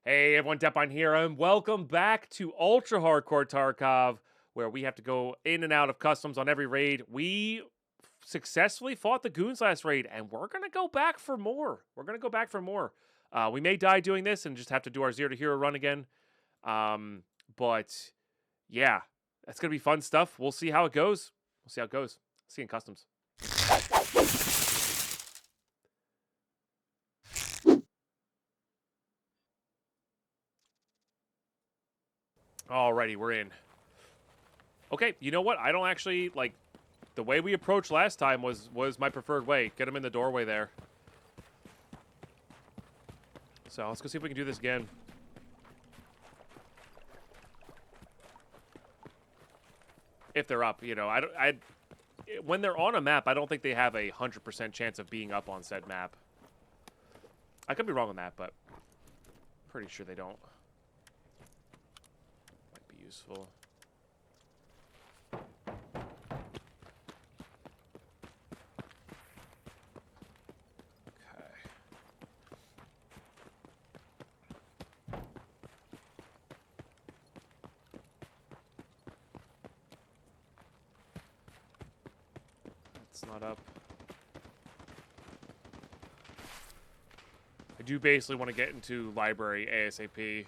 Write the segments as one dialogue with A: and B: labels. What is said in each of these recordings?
A: Hey everyone, Deadpine here, and welcome back to Ultra Hardcore Tarkov, where we have to go in and out of customs on every raid. We successfully fought the Goons last raid, and we're going to go back for more. We may die doing this and just have to do our Zero to Hero run again. But yeah, that's going to be fun stuff. We'll see how it goes. See you in customs. Alrighty, we're in. Okay, you know what? I don't actually, like, the way we approached last time was my preferred way. Get him in the doorway there. So, let's go see if we can do this again. If they're up, you know, when they're on a map, I don't think they have a 100% chance of being up on said map. I could be wrong on that, but pretty sure they don't. Might be useful. It's not up. I do basically want to get into library ASAP.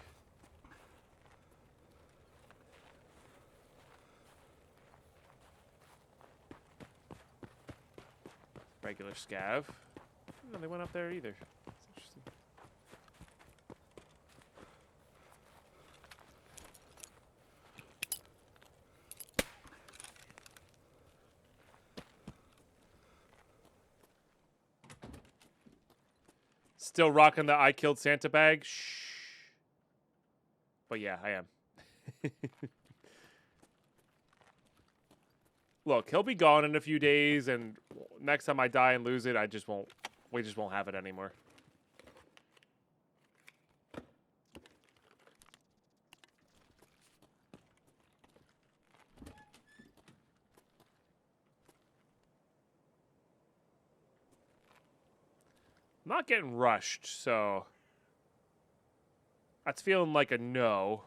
A: Regular scav. No, they went up there either. That's interesting. Still rocking the I killed Santa bag? Shh. But yeah, I am. Look, he'll be gone in a few days, and next time I die and lose it, we just won't have it anymore. I'm not getting rushed, so that's feeling like a no.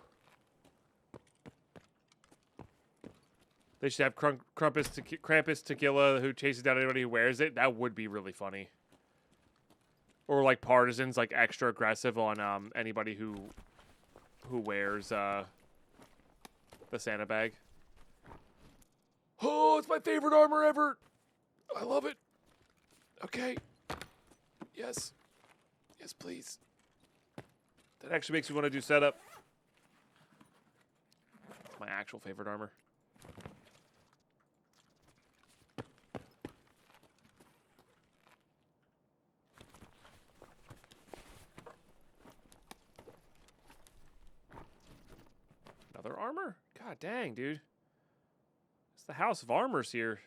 A: They should have Krampus Tequila who chases down anybody who wears it. That would be really funny. Or like Partisans, like extra aggressive on anybody who wears the Santa bag. Oh, it's my favorite armor ever. I love it. Okay. Yes. Yes, please. That actually makes me want to do setup. It's my actual favorite armor. Another armor? God dang, dude. It's the House of Armors here.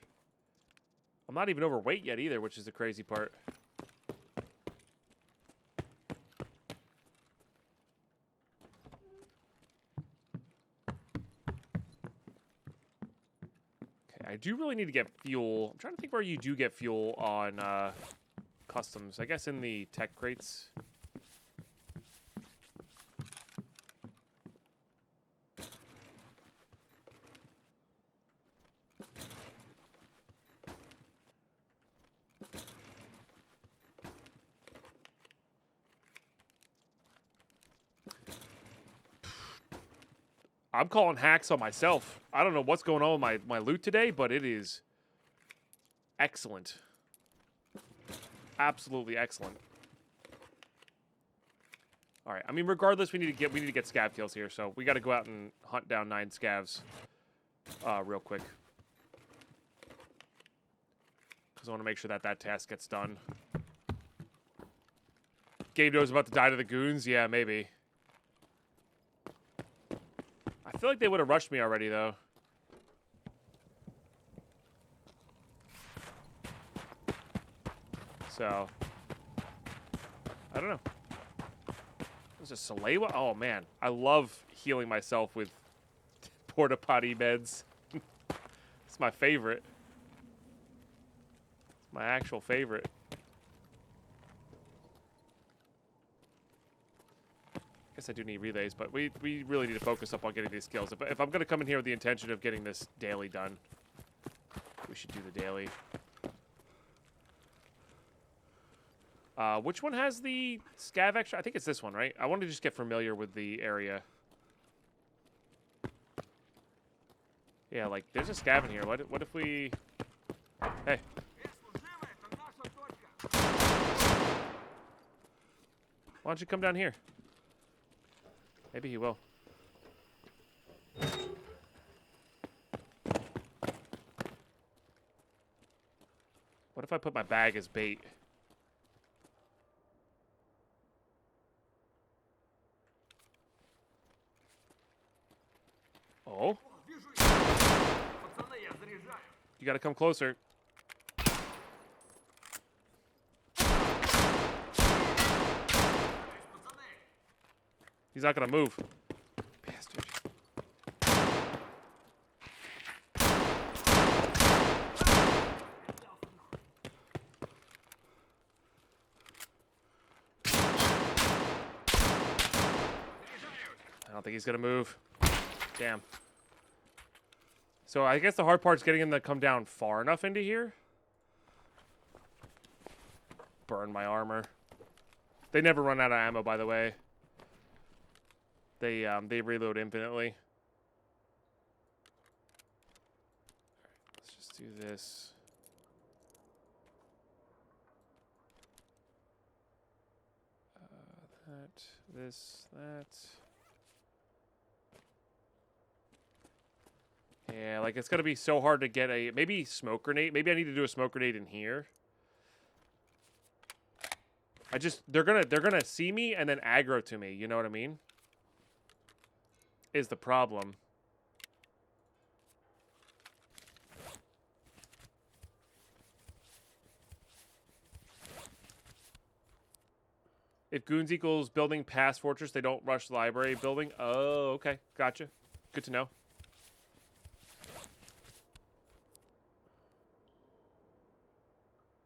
A: I'm not even overweight yet either, which is the crazy part. I do really need to get fuel. I'm trying to think where you do get fuel on customs. I guess in the tech crates. I'm calling hacks on myself. I don't know what's going on with my loot today, but it is excellent. Absolutely excellent. All right. I mean, regardless, we need to get scav kills here, so we got to go out and hunt down 9 scavs real quick. Because I want to make sure that task gets done. Game knows about to die to the goons? Yeah, maybe. I feel like they would have rushed me already, though. So, I don't know. Is it Salewa? Oh, man. I love healing myself with porta potty meds. It's my favorite. It's my actual favorite. guess I do need relays, but we really need to focus up on getting these skills. If I'm going to come in here with the intention of getting this daily done, we should do the daily. Which one has the scav extra? I think it's this one, right? I want to just get familiar with the area. Yeah, like, there's a scav in here. What if we... Hey. Why don't you come down here? Maybe he will. What if I put my bag as bait? Oh? You gotta come closer. He's not gonna move. Bastard. I don't think he's gonna move. Damn. So I guess the hard part is getting him to come down far enough into here. Burn my armor. They never run out of ammo, by the way. They reload infinitely. Alright, let's just do this. That. Yeah, like it's gonna be so hard to get a maybe smoke grenade. Maybe I need to do a smoke grenade in here. They're gonna see me and then aggro to me. You know what I mean? Is the problem. If goons equals building past fortress, they don't rush the library building. Oh, okay. Gotcha. Good to know.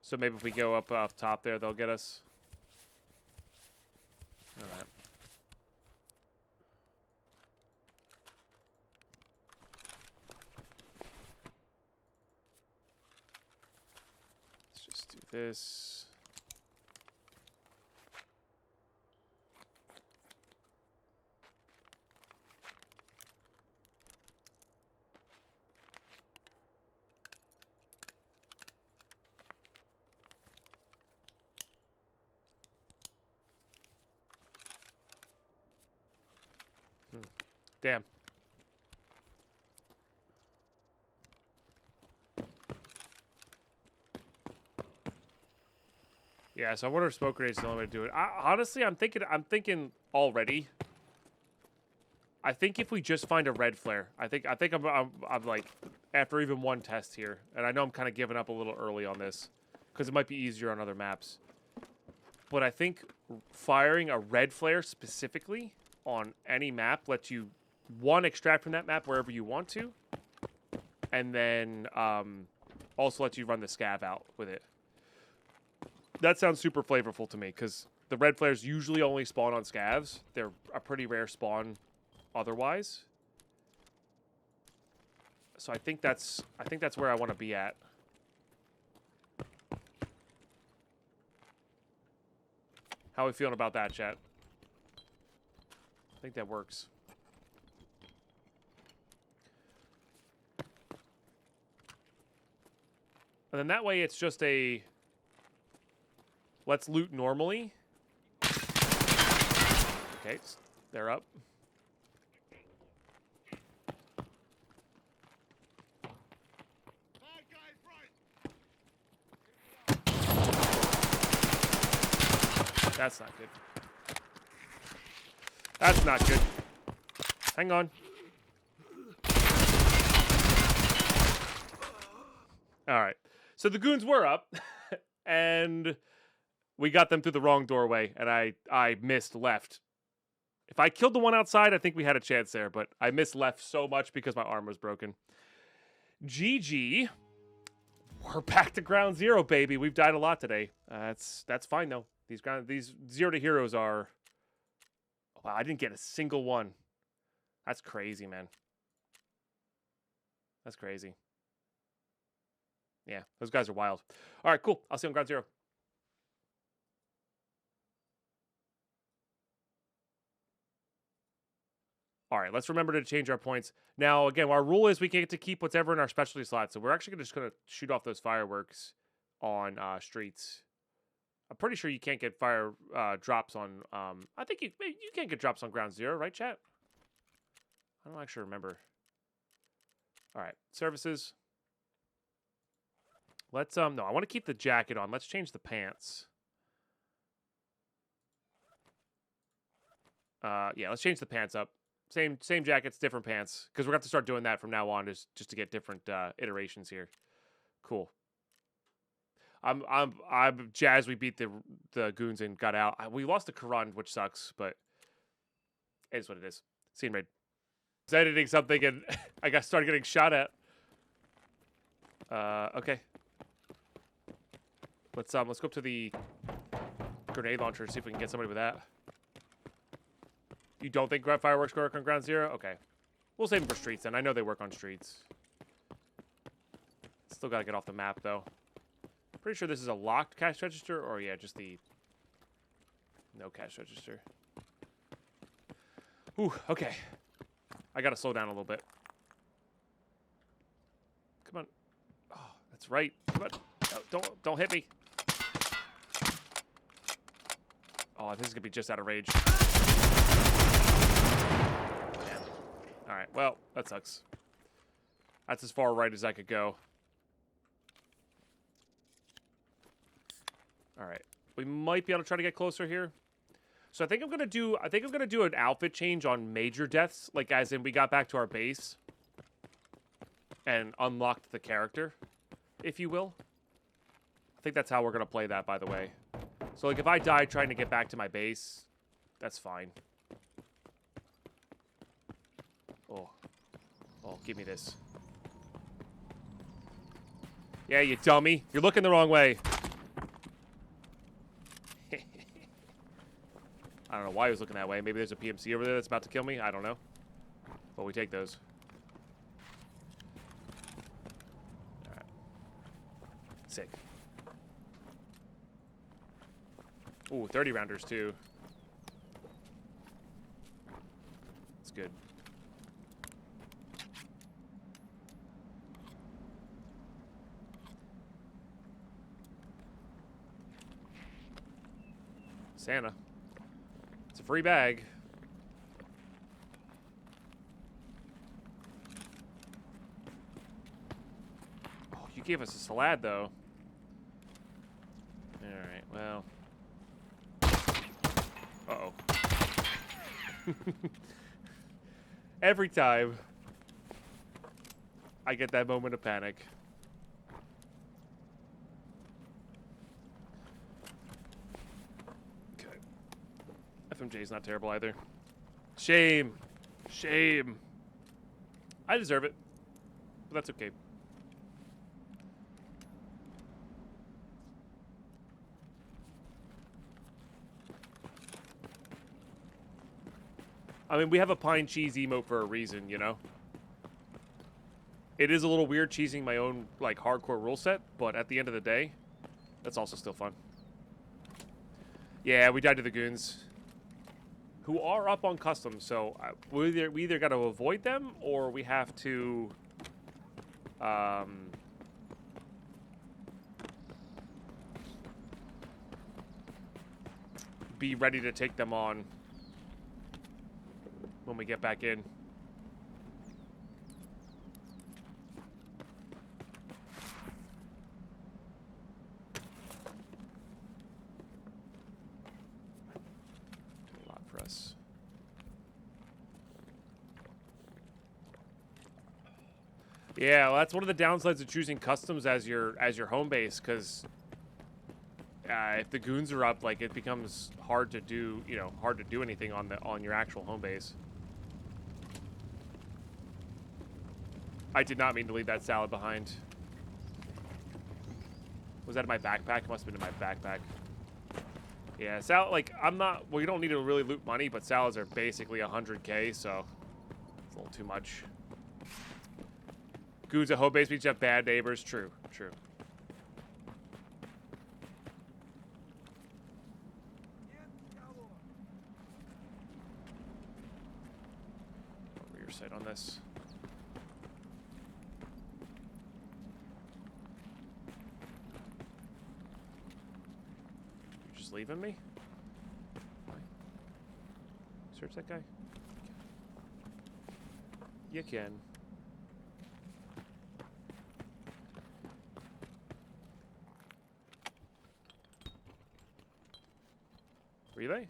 A: So maybe if we go up top there, they'll get us. All right. Let's just do this. Damn. Yeah, so I wonder if smoke grenades is the only way to do it. Honestly, I'm thinking already. I think if we just find a red flare, I think I'm like after even one test here, and I know I'm kind of giving up a little early on this because it might be easier on other maps. But I think firing a red flare specifically on any map lets you extract from that map wherever you want to, and then also lets you run the scav out with it. That sounds super flavorful to me because the red flares usually only spawn on scavs. They're a pretty rare spawn otherwise. So I think that's where I want to be at. How are we feeling about that, chat? I think that works. And then that way it's just a let's loot normally. Okay, they're up. That's not good. That's not good. Hang on. All right. So the goons were up, and we got them through the wrong doorway, and I missed left. If I killed the one outside, I think we had a chance there, but I missed left so much because my arm was broken. GG. We're back to ground zero, baby. We've died a lot today. That's fine though. These 0 to heroes are. Wow, I didn't get a single one. That's crazy, man. That's crazy. Yeah, those guys are wild. All right, cool. I'll see you on ground zero. All right, let's remember to change our points. Now, again, our rule is we get to keep whatever in our specialty slot. So we're actually just going to shoot off those fireworks on streets. I'm pretty sure you can't get fire drops on... I think you can't get drops on ground zero, right, chat? I don't actually remember. All right, services. Let's... No, I want to keep the jacket on. Let's change the pants. Yeah, let's change the pants up. Same jackets, different pants. Because we're going to have to start doing that from now on just to get different iterations here. Cool. I'm jazzed we beat the goons and got out. We lost the Quran, which sucks, but it is what it is. Scene raid. I was editing something and I started getting shot at. Okay. Let's go up to the grenade launcher and see if we can get somebody with that. You don't think fireworks work on ground zero? Okay. We'll save them for streets then. I know they work on streets. Still gotta get off the map though. Pretty sure this is a locked cash register, or yeah, just the no cash register. Ooh, okay. I gotta slow down a little bit. Come on. Oh, that's right. Come on. No, don't hit me. Oh, this is gonna be just out of rage. Damn. All right. Well, that sucks. That's as far right as I could go. All right, we might be able to try to get closer here. So I think I'm gonna do an outfit change on major deaths, like as in we got back to our base and unlocked the character, if you will. I think that's how we're gonna play that, by the way. So like if I die trying to get back to my base, that's fine. Oh, give me this. Yeah, you dummy. You're looking the wrong way. I don't know why he was looking that way. Maybe there's a PMC over there that's about to kill me. I don't know. But we take those. Alright. Sick. Ooh, 30 rounders too. That's good. Santa. It's a free bag. Oh, you gave us a salad, though. Alright, well. Uh-oh. Every time I get that moment of panic. FMJ's not terrible either. Shame. Shame. I deserve it. But that's okay. I mean, we have a pine cheese emote for a reason, you know? It is a little weird cheesing my own, like, hardcore rule set, but at the end of the day, that's also still fun. Yeah, we died to the goons. Who are up on custom, so we either got to avoid them or we have to be ready to take them on when we get back in. Yeah, well, that's one of the downsides of choosing customs as your home base, because if the goons are up, like, it becomes hard to do, you know, hard to do anything on your actual home base. I did not mean to leave that salad behind. Was that in my backpack? It must have been in my backpack. Yeah, like, I'm not... Well, you don't need to really loot money, but salads are basically 100k, so... It's a little too much. Goons at home base beach have bad neighbors. True, true. Over your sight on this. You're just leaving me? Search that guy? You can. Relay?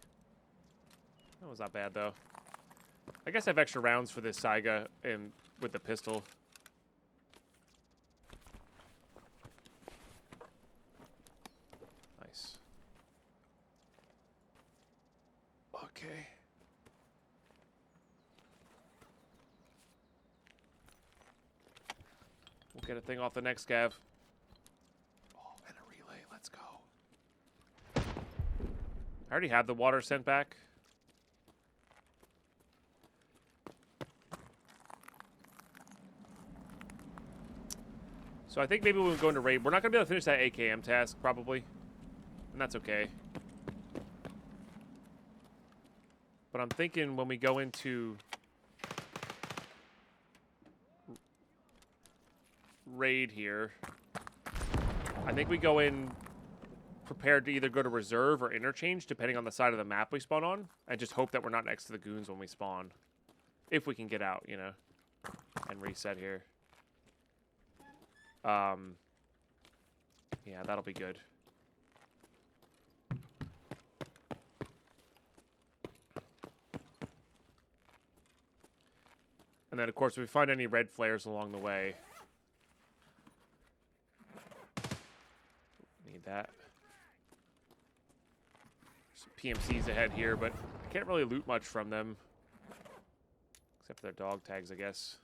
A: That was not bad, though. I guess I have extra rounds for this Saiga and with the pistol. Nice. Okay. We'll get a thing off the next scav. Oh, and a relay. Let's go. I already have the water sent back. So I think maybe when we go into raid, we're not going to be able to finish that AKM task, probably. And that's okay. But I'm thinking when we go into raid here, I think we go in prepared to either go to reserve or interchange, depending on the side of the map we spawn on, and just hope that we're not next to the goons when we spawn. If we can get out, you know, and reset here. Yeah, that'll be good. And then, of course, if we find any red flares along the way, need that. Some PMCs ahead here, but I can't really loot much from them. Except for their dog tags, I guess.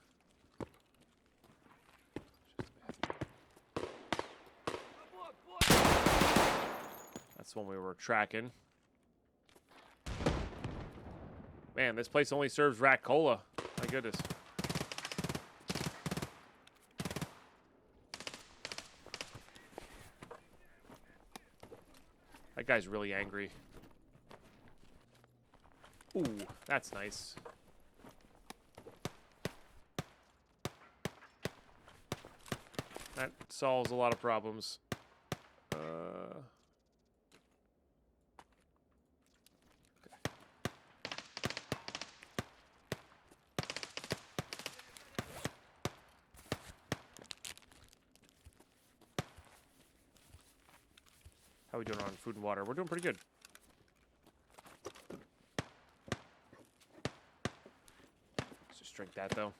A: That's the one we were tracking. Man, this place only serves rat cola. My goodness. That guy's really angry. Ooh, that's nice. That solves a lot of problems. How are we doing on food and water? We're doing pretty good. Let's just drink that, though.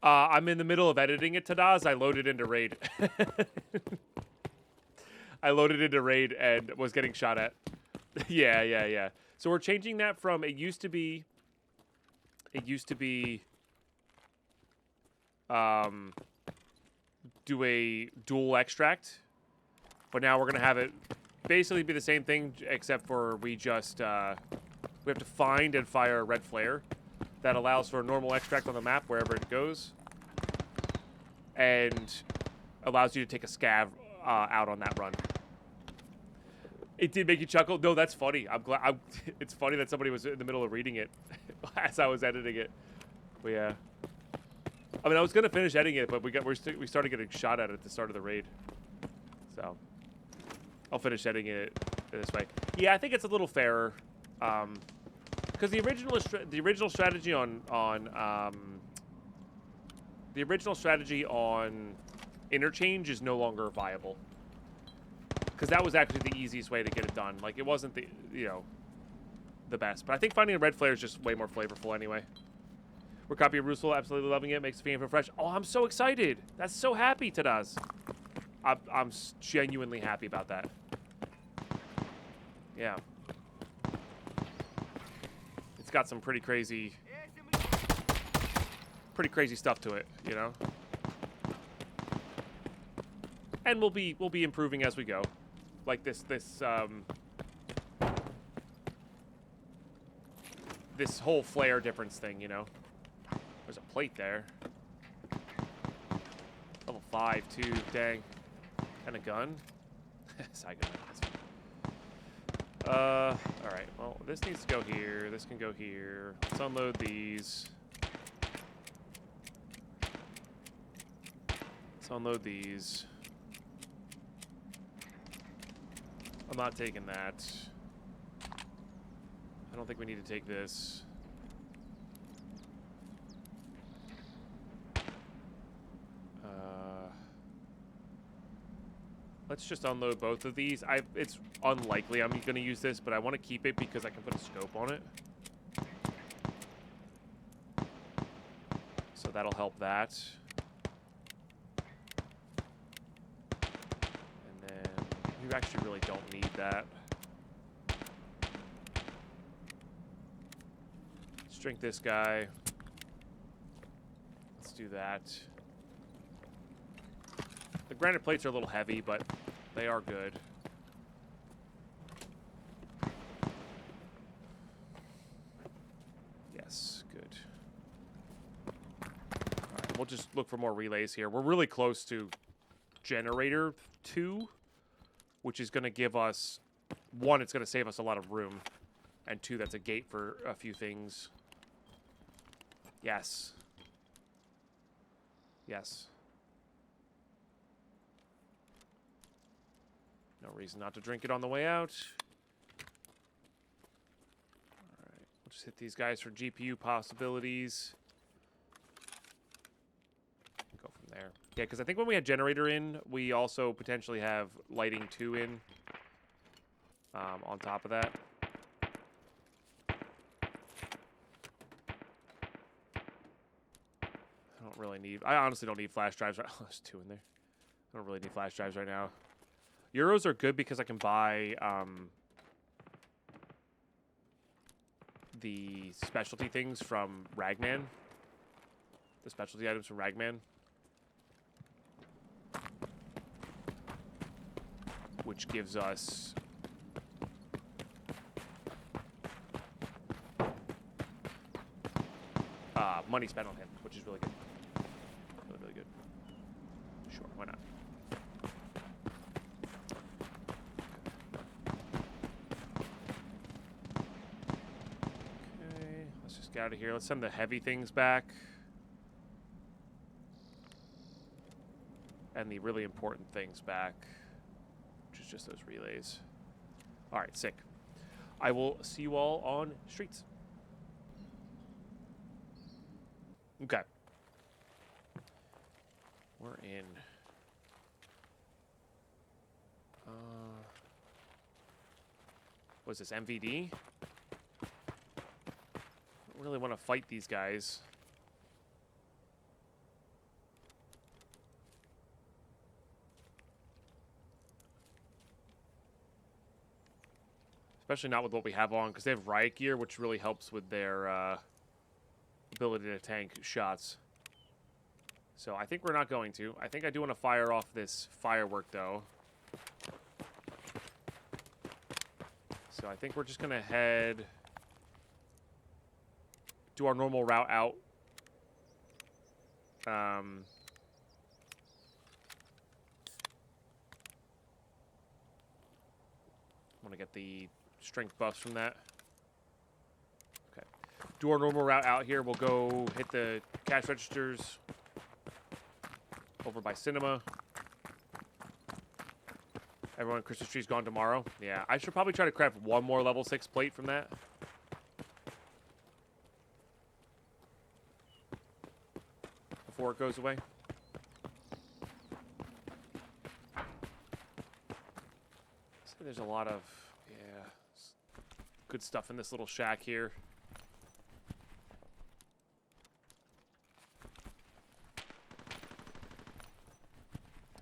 A: I'm in the middle of editing it, Tadaz. I loaded into raid. I loaded into raid and was getting shot at. Yeah. So we're changing that from it used to be do a dual extract, but now we're gonna have it basically be the same thing except for we just we have to find and fire a red flare that allows for a normal extract on the map wherever it goes, and allows you to take a scav out on that run. It did make you chuckle? No, that's funny. I'm glad. It's funny that somebody was in the middle of reading it as I was editing it. But yeah. I mean, I was gonna finish editing it, but we started getting shot at the start of the raid. So I'll finish editing it this way. Yeah, I think it's a little fairer. Because the original strategy on interchange is no longer viable. Because that was actually the easiest way to get it done. Like, it wasn't the best. But I think finding a red flare is just way more flavorful anyway. We're copying Russell, absolutely loving it. Makes the game feel fresh. Oh, I'm so excited. That's so happy, Tadaz. I'm genuinely happy about that. Yeah. It's got some pretty crazy stuff to it, you know? And we'll be improving as we go. Like this whole flare difference thing, you know? There's a plate there. Level 5, too. Dang. And a gun? Side gun. Alright. Well, this needs to go here. This can go here. Let's unload these. Let's unload these. I'm not taking that. I don't think we need to take this. Let's just unload both of these. It's unlikely I'm going to use this, but I want to keep it because I can put a scope on it. So that'll help that. And then you actually really don't need that. Let's drink this guy. Let's do that. The granite plates are a little heavy, but they are good. Yes, good. Alright, we'll just look for more relays here. We're really close to generator 2, which is going to give us... 1, it's going to save us a lot of room. And 2, that's a gate for a few things. Yes. Yes. No reason not to drink it on the way out. Alright, we'll just hit these guys for GPU possibilities. Go from there. Yeah, because I think when we had generator in, we also potentially have lighting 2 in. On top of that. I honestly don't need flash drives. Oh, there's 2 in there. I don't really need flash drives right now. Euros are good because I can buy the specialty things from Ragman. The specialty items from Ragman. Which gives us... money spent on him, which is really good. Really, really good. Sure, why not? Okay, let's just get out of here. Let's send the heavy things back. And the really important things back, which is just those relays. All right, sick. I will see you all on streets. Okay. We're in. What's this, MVD? I don't really want to fight these guys. Especially not with what we have on, because they have riot gear, which really helps with their ability to tank shots. So I think we're not going to. I think I do want to fire off this firework, though. So I think we're just going to head... do our normal route out. I want to get the strength buffs from that. Okay. Do our normal route out here. We'll go hit the cash registers over by Cinema. Everyone, Christmas tree's gone tomorrow. Yeah, I should probably try to craft one more level 6 plate from that. Before it goes away. So there's a lot of, yeah, good stuff in this little shack here.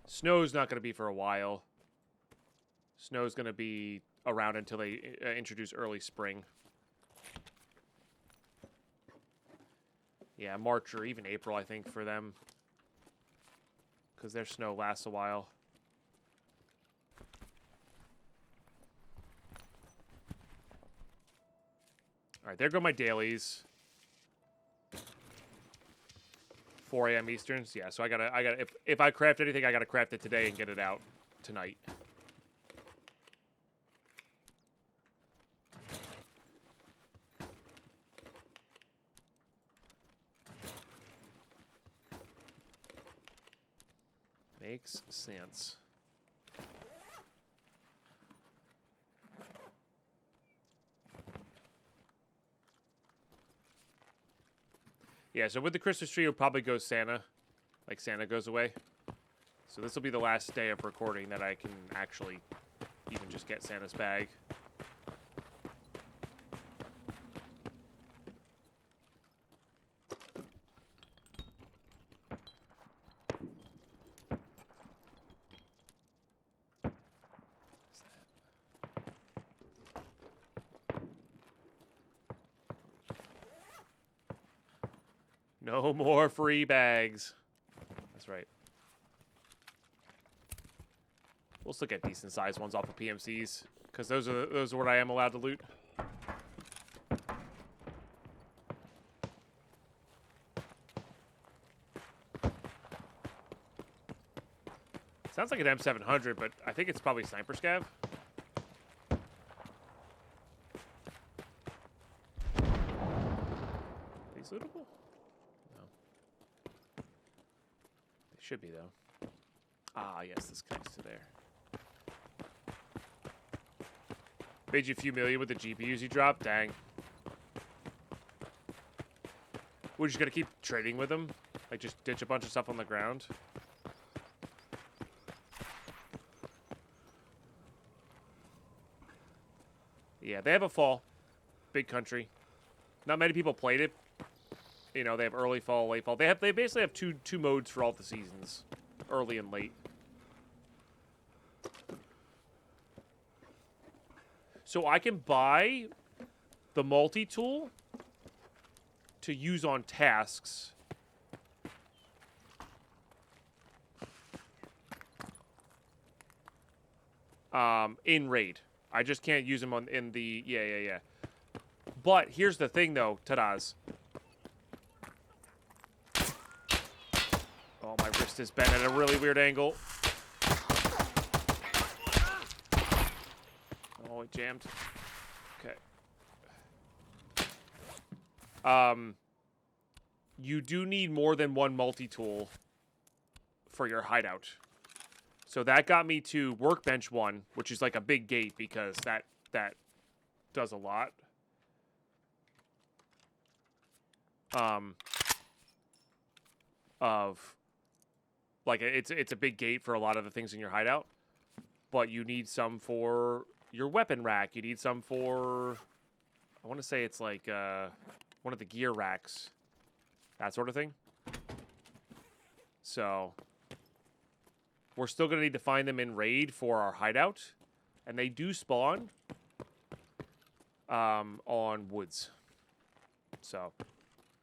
A: Snow's not going to be for a while. Snow's going to be around until they introduce early spring. Yeah, March or even April, I think, for them. Because their snow lasts a while. Alright, there go my dailies. 4 a.m. Easterns. Yeah, so I gotta if I craft anything, I gotta craft it today and get it out tonight. Makes sense. Yeah, so with the Christmas tree, it'll probably go Santa. Like, Santa goes away. So this will be the last day of recording that I can actually even just get Santa's bag. No more free bags. That's right. We'll still get decent sized ones off of PMCs, because those are what I am allowed to loot. Sounds like an M700, but I think it's probably Sniper Scav. These lootable? Should be, though. Ah, yes, this connects to there. Made you a few million with the GPUs you dropped? Dang. We're just gonna keep trading with them? Like, just ditch a bunch of stuff on the ground? Yeah, they have a fall. Big country. Not many people played it. You know, they have early fall, late fall. They basically have two modes for all the seasons, early and late. So I can buy the multi-tool to use on tasks. In raid. I just can't use them in the yeah. But here's the thing, though, Tadaz. Oh, my wrist is bent at a really weird angle. Oh, it jammed. Okay. You do need more than one multi-tool for your hideout. So that got me to Workbench 1, which is like a big gate because that does a lot. Like, it's a big gate for a lot of the things in your hideout. But you need some for your weapon rack. You need some for, I want to say it's like one of the gear racks. That sort of thing. So we're still going to need to find them in raid for our hideout. And they do spawn on woods. So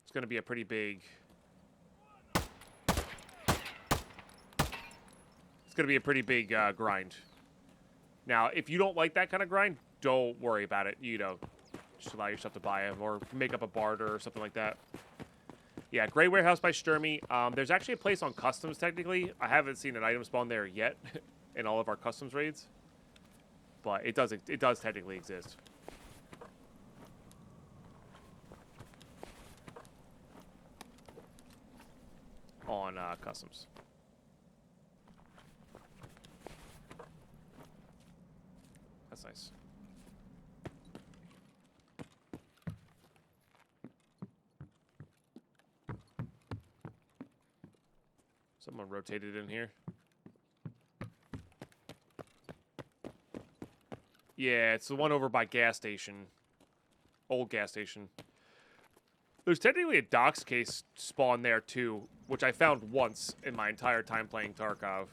A: it's going to be a pretty big... It's going to be a pretty big grind. Now, if you don't like that kind of grind, don't worry about it. You know, just allow yourself to buy them or make up a barter or something like that. Yeah, Gray Warehouse by Sturmy. There's actually a place on customs, technically. I haven't seen an item spawn there yet in all of our customs raids. But it does technically exist. On customs. That's nice. Someone rotated in here. Yeah, it's the one over by gas station. Old gas station. There's technically a docks case spawn there too, which I found once in my entire time playing Tarkov.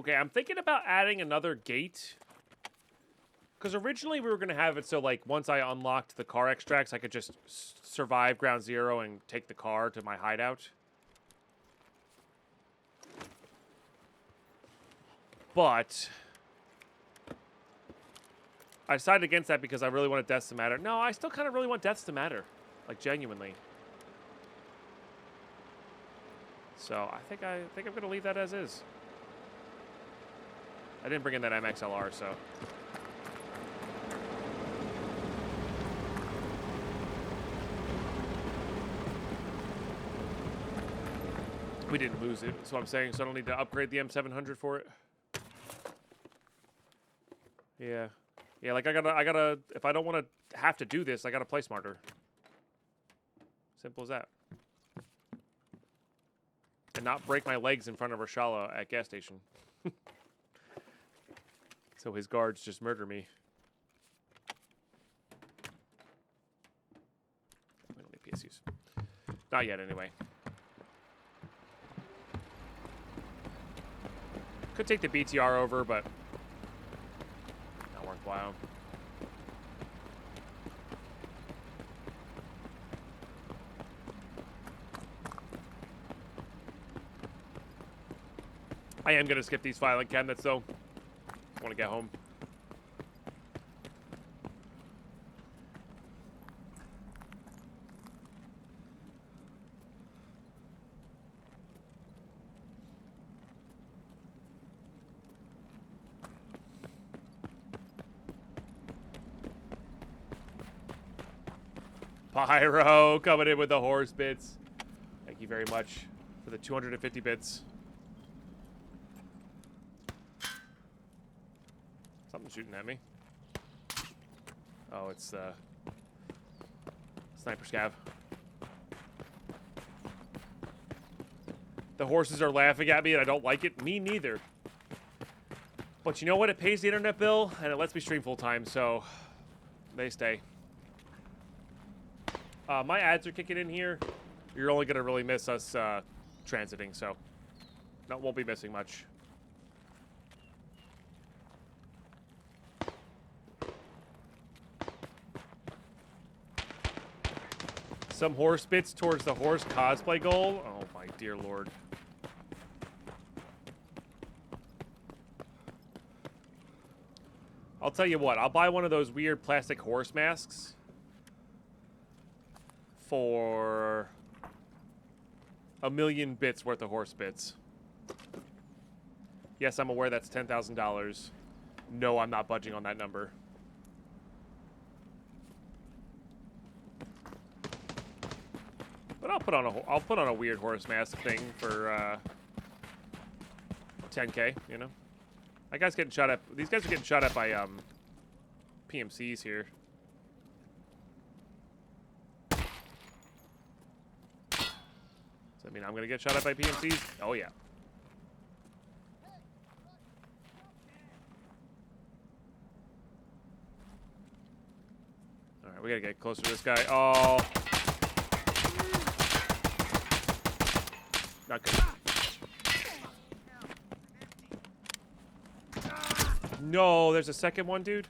A: Okay, I'm thinking about adding another gate. Because originally we were going to have it so, like, once I unlocked the car extracts, I could just survive ground zero and take the car to my hideout. But I decided against that because I really wanted deaths to matter. No, I still kind of really want deaths to matter. Like, genuinely. So, I think I'm going to leave that as is. I didn't bring in that MXLR, so... We didn't lose it, that's what I'm saying, so I don't need to upgrade the M700 for it. Yeah. Yeah, like I gotta, if I don't want to have to do this, I gotta play smarter. Simple as that. And not break my legs in front of Rashala at gas station. So his guards just murder me. We don't need PSUs. Not yet, anyway. Could take the BTR over, but not worthwhile. I am going to skip these violent cabinets, though. I want to get home. Pyro coming in with the horse bits. Thank you very much for the 250 bits. Something's shooting at me. Oh, it's sniper scav. The horses are laughing at me and I don't like it. Me neither. But you know what? It pays the internet bill and it lets me stream full time, so they stay. My ads are kicking in here. You're only going to really miss us transiting, so no, won't be missing much. Some horse bits towards the horse cosplay goal. Oh my dear lord. I'll tell you what, I'll buy one of those weird plastic horse masks for 1,000,000 bits worth of horse bits. Yes, I'm aware that's $10,000. No, I'm not budging on that number. But I'll put on a weird horse mask thing for 10K, you know. That guy's getting shot at. These guys are getting shot at by PMCs here. Does that mean I'm gonna get shot at by PMCs? Oh yeah. All right, we gotta get closer to this guy. Oh. Not good. No, there's a second one, dude.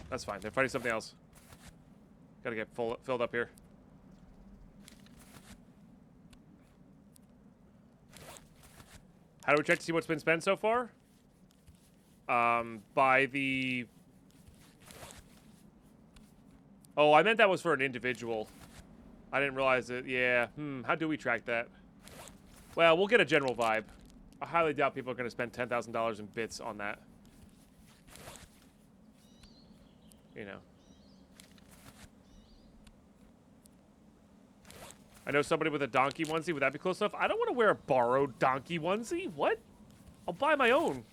A: That's fine. They're fighting something else. Gotta get filled up here. How do we check to see what's been spent so far? By the... Oh, I meant that was for an individual. I didn't realize it. Yeah. How do we track that? Well, we'll get a general vibe. I highly doubt people are going to spend $10,000 in bits on that. You know. I know somebody with a donkey onesie. Would that be close enough? I don't want to wear a borrowed donkey onesie. What? I'll buy my own.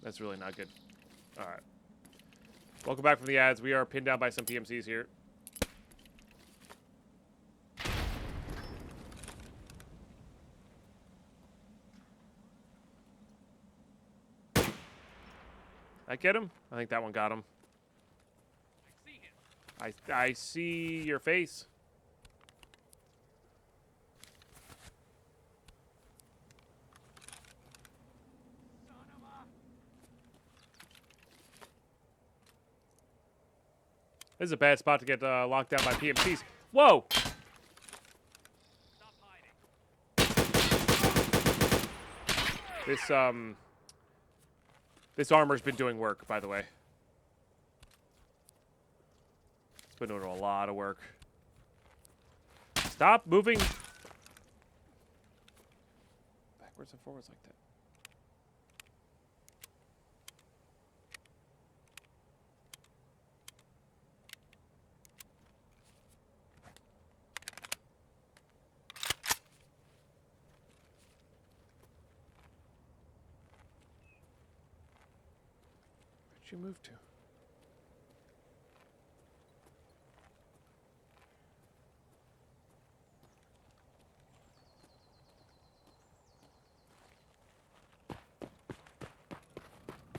A: That's really not good. All right. Welcome back from the ads. We are pinned down by some PMCs here. That get him? I think that one got him. I see your face. This is a bad spot to get locked down by PMCs. Whoa! This armor's been doing work, by the way. It's been doing a lot of work. Stop moving backwards and forwards like that. Where'd you move to?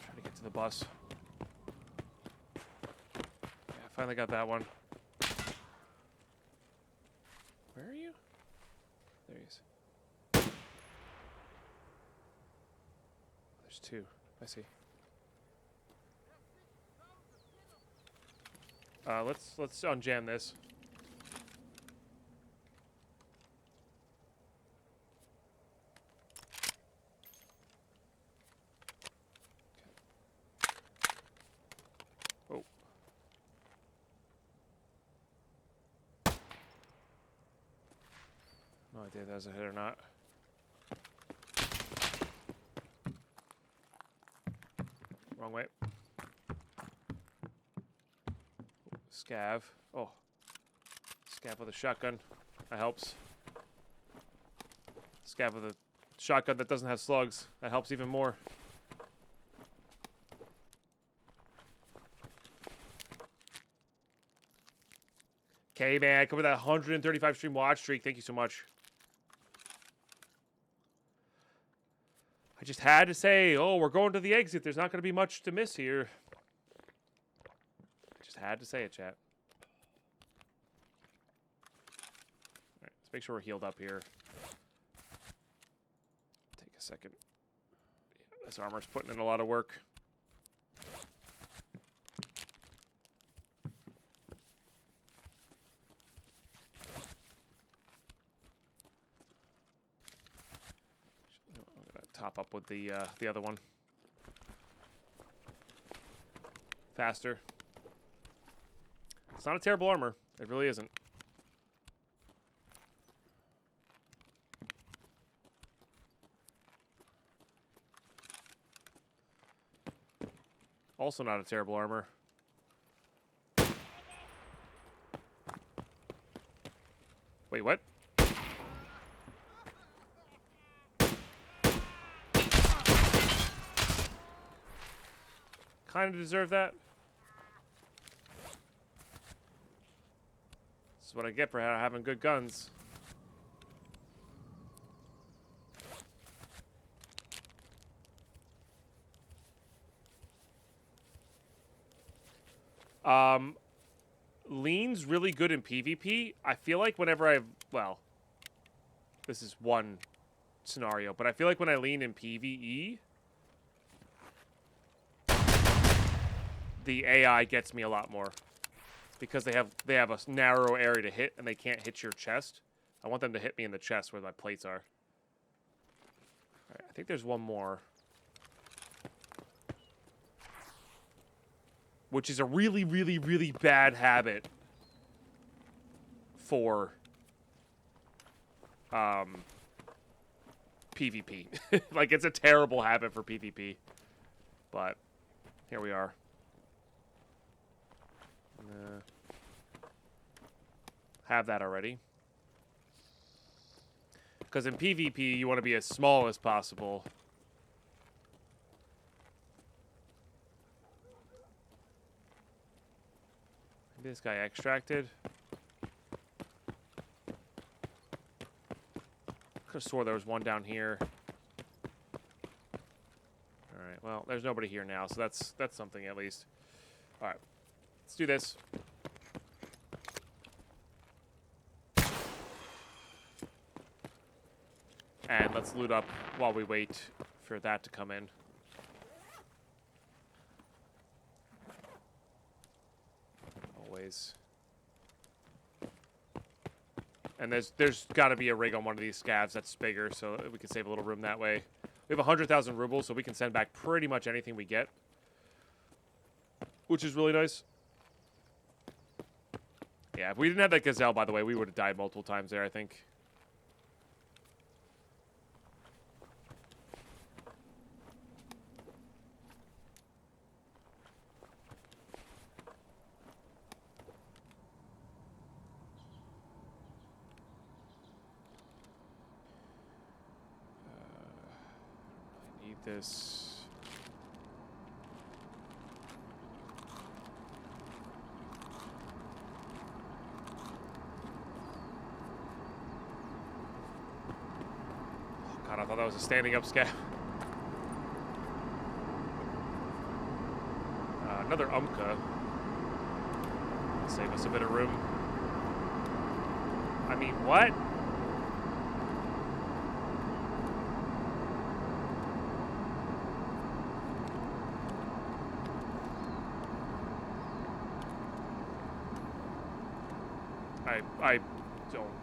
A: Trying to get to the bus. Yeah, I finally got that one. Where are you? There he is. There's two. I see. Let's unjam this. Oh. No idea if that was a hit or not. Wrong way. Scav. Oh. Scav with a shotgun. That helps. Scav with a shotgun that doesn't have slugs. That helps even more. Okay, man. Come with that 135 stream watch streak. Thank you so much. I just had to say, oh, we're going to the exit. There's not going to be much to miss here. I just had to say it, chat. All right, let's make sure we're healed up here. Take a second. Yeah, this armor's putting in a lot of work. Top up with the other one. Faster. It's not a terrible armor. It really isn't. Also not a terrible armor. Wait, what? Kind of deserve that. This is what I get for having good guns. Lean's really good in PvP. I feel like whenever well, this is one scenario, but I feel like when I lean in PvE, the AI gets me a lot more because they have a narrow area to hit and they can't hit your chest. I want them to hit me in the chest where my plates are. All right, I think there's one more, which is a really, really, really bad habit for PvP. Like, it's a terrible habit for PvP, but here we are. Have that already. Because in PvP, you want to be as small as possible. Maybe this guy extracted. Could have swore there was one down here. All right. Well, there's nobody here now, so that's something at least. All right. Let's do this. And let's loot up while we wait for that to come in. Always. And there's got to be a rig on one of these scavs that's bigger, so we can save a little room that way. We have 100,000 rubles, so we can send back pretty much anything we get, which is really nice. Yeah, if we didn't have that gazelle, by the way, we would have died multiple times there, I think. This. Oh God, I thought that was a standing up scav. Another Umka. Save us a bit of room. I mean, what?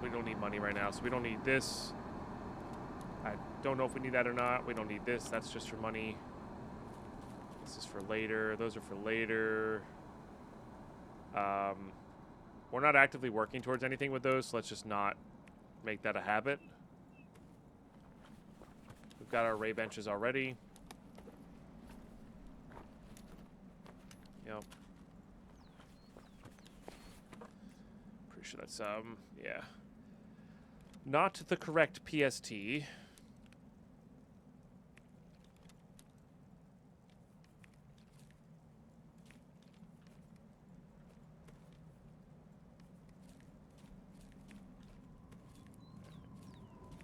A: We don't need money right now, so we don't need this. I don't know if we need that or not. We don't need this. That's just for money. This is for later. Those are for later. We're not actively working towards anything with those, so let's just not make that a habit. We've got our ray benches already. Yep. Pretty sure that's, yeah. Not the correct PST.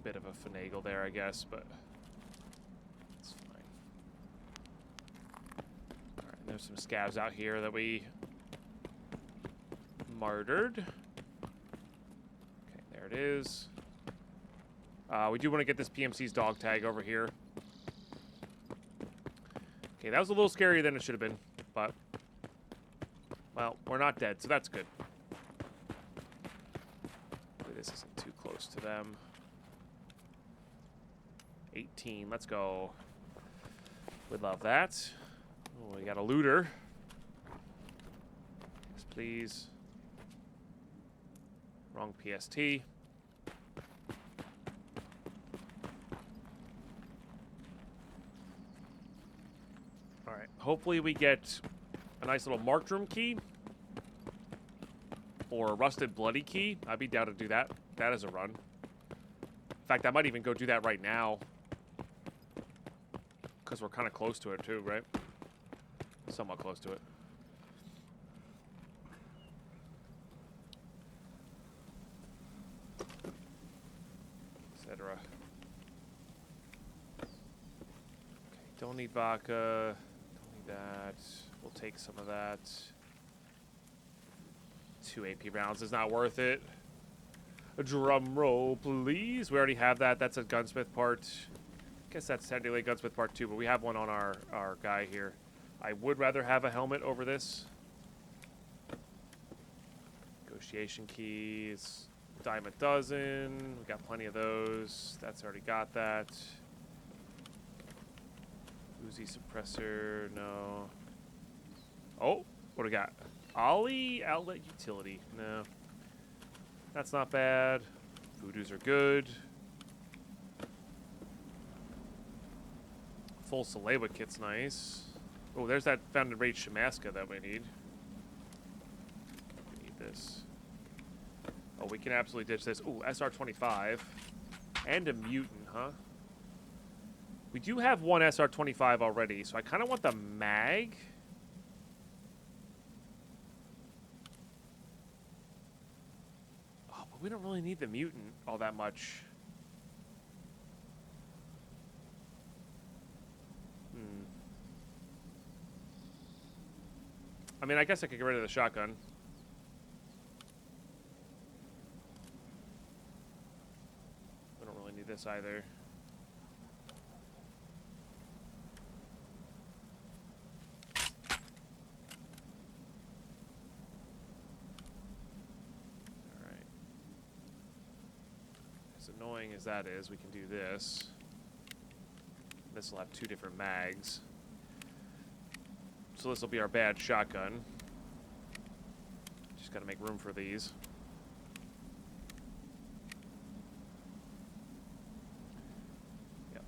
A: Bit of a finagle there, I guess, but it's fine. Alright, there's some scavs out here that we martyred. Okay, there it is. We do want to get this PMC's dog tag over here. Okay, that was a little scarier than it should have been, but, well, we're not dead, so that's good. Hopefully this isn't too close to them. 18, let's go. Would love that. Oh, we got a looter. Yes, please. Wrong PST. Alright, hopefully we get a nice little marked room key. Or a rusted bloody key. I'd be down to do that. That is a run. In fact, I might even go do that right now. Because we're kind of close to it too, right? Somewhat close to it. Etc. Okay, don't need vodka. Don't need that. We'll take some of that. 2 AP rounds is not worth it. A drum roll, please. We already have that. That's a gunsmith part. Guess that's technically a gunsmith part 2, but we have one on our guy here. I would rather have a helmet over this. Negotiation keys. Dime a dozen. We got plenty of those. That's already got that. Uzi suppressor. No. Oh, what do we got? Ollie outlet utility. No. That's not bad. Voodoos are good. Full Salewa kit's nice. Oh, there's that Founded Rage Shamaska that we need. We need this. Oh, we can absolutely ditch this. Ooh, SR-25. And a mutant, huh? We do have one SR-25 already, so I kind of want the mag. We don't really need the mutant all that much. I mean, I guess I could get rid of the shotgun. We don't really need this either. Alright. As annoying as that is, we can do this. This will have 2 different mags. So this will be our bad shotgun. Just gotta make room for these. Yep.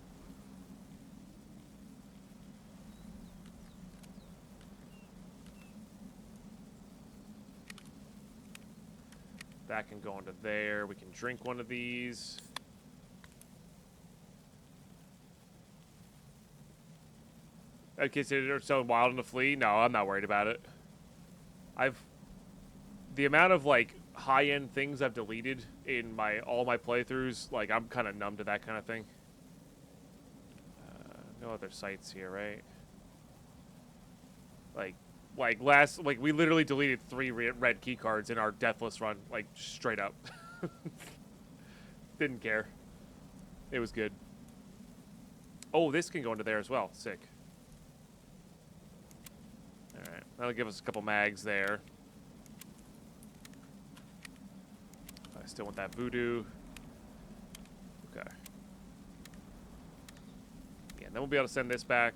A: That can go into there. We can drink one of these. Consider it so wild in the flea? No, I'm not worried about it. The amount of like high-end things I've deleted in all my playthroughs, like I'm kind of numb to that kind of thing. No other sites here, right? Like we literally deleted 3 red key cards in our deathless run, like straight up. Didn't care. It was good. Oh, this can go into there as well. Sick. Alright, that'll give us a couple mags there. I still want that voodoo. Okay. Yeah, then we'll be able to send this back.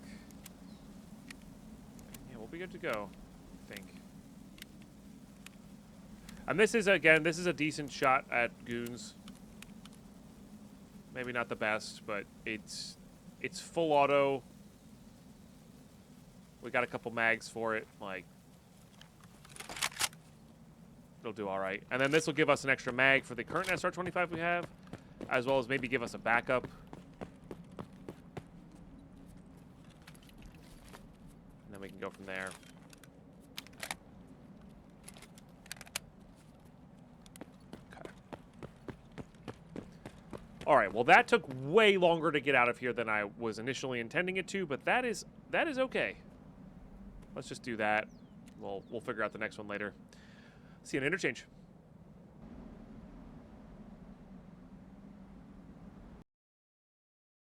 A: Yeah, we'll be good to go, I think. And this is, again, this is a decent shot at goons. Maybe not the best, but it's full auto. We got a couple mags for it, like, it'll do all right. And then this will give us an extra mag for the current SR-25 we have, as well as maybe give us a backup. And then we can go from there. Okay. All right, well, that took way longer to get out of here than I was initially intending it to, but that is okay. Let's just do that. We'll figure out the next one later. See you in interchange.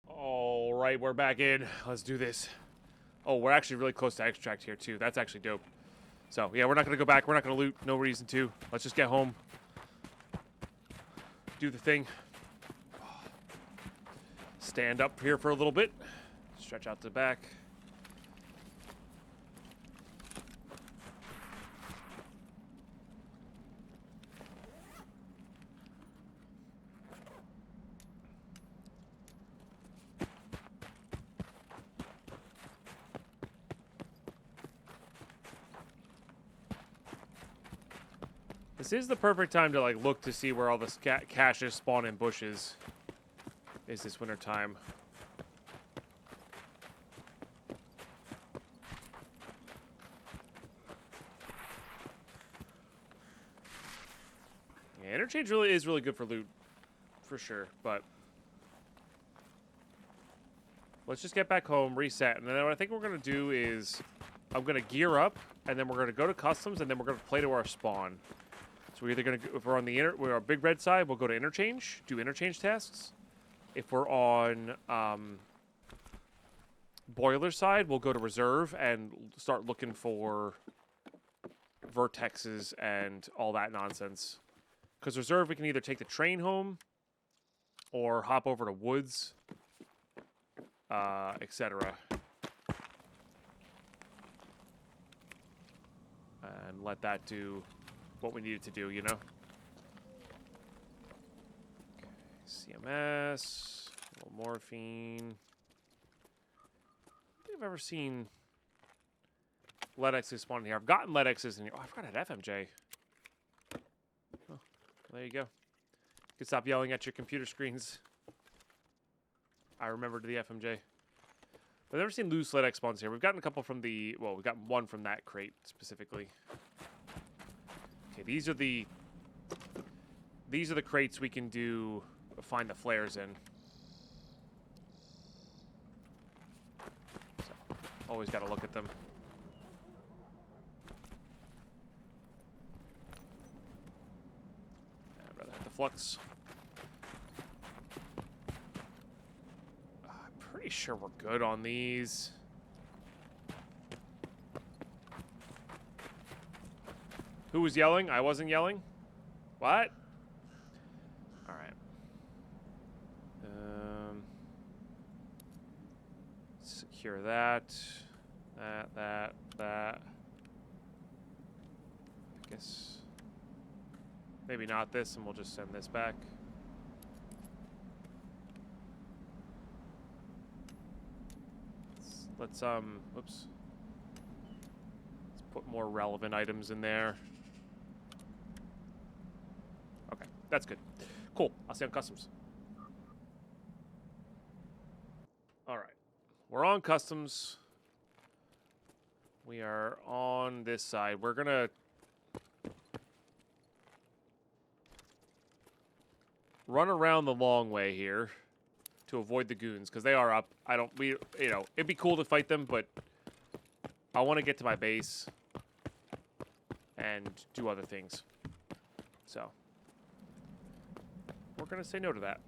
A: All right, we're back in. Let's do this. Oh, we're actually really close to extract here, too. That's actually dope. So, yeah, we're not going to go back. We're not going to loot. No reason to. Let's just get home. Do the thing. Stand up here for a little bit. Stretch out the back. This is the perfect time to like look to see where all the caches spawn in bushes. Is this winter time? Yeah, interchange really is really good for loot, for sure. But let's just get back home, reset, and then what I think we're gonna do is I'm gonna gear up, and then we're gonna go to customs, and then we're gonna play to our spawn. So we're either going to, if we're on we're on big red side, we'll go to interchange, do interchange tasks. If we're on boiler side, we'll go to reserve and start looking for vertexes and all that nonsense. Because reserve, we can either take the train home or hop over to woods, etc. And let that do what we needed to do, you know? Okay, CMS, a little morphine. I don't think I've ever seen lead X's spawn in here. I've gotten lead X's in here. Oh, I forgot I had FMJ. Oh, there you go. You can stop yelling at your computer screens. I remembered the FMJ. I've never seen loose lead X spawns here. We've gotten a couple from the, well, we've got one from that crate specifically. Okay, these are the these are the crates we can do find the flares in. So, always got to look at them. I'd rather have the flux. I'm pretty sure we're good on these. Who was yelling? I wasn't yelling. What? All right. Secure that. That. I guess maybe not this, and we'll just send this back. Let's oops. Let's put more relevant items in there. Okay, that's good. Cool. I'll see you on customs. All right. We're on customs. We are on this side. We're going to run around the long way here to avoid the goons because they are up. It'd be cool to fight them, but I want to get to my base and do other things. So we're going to say no to that.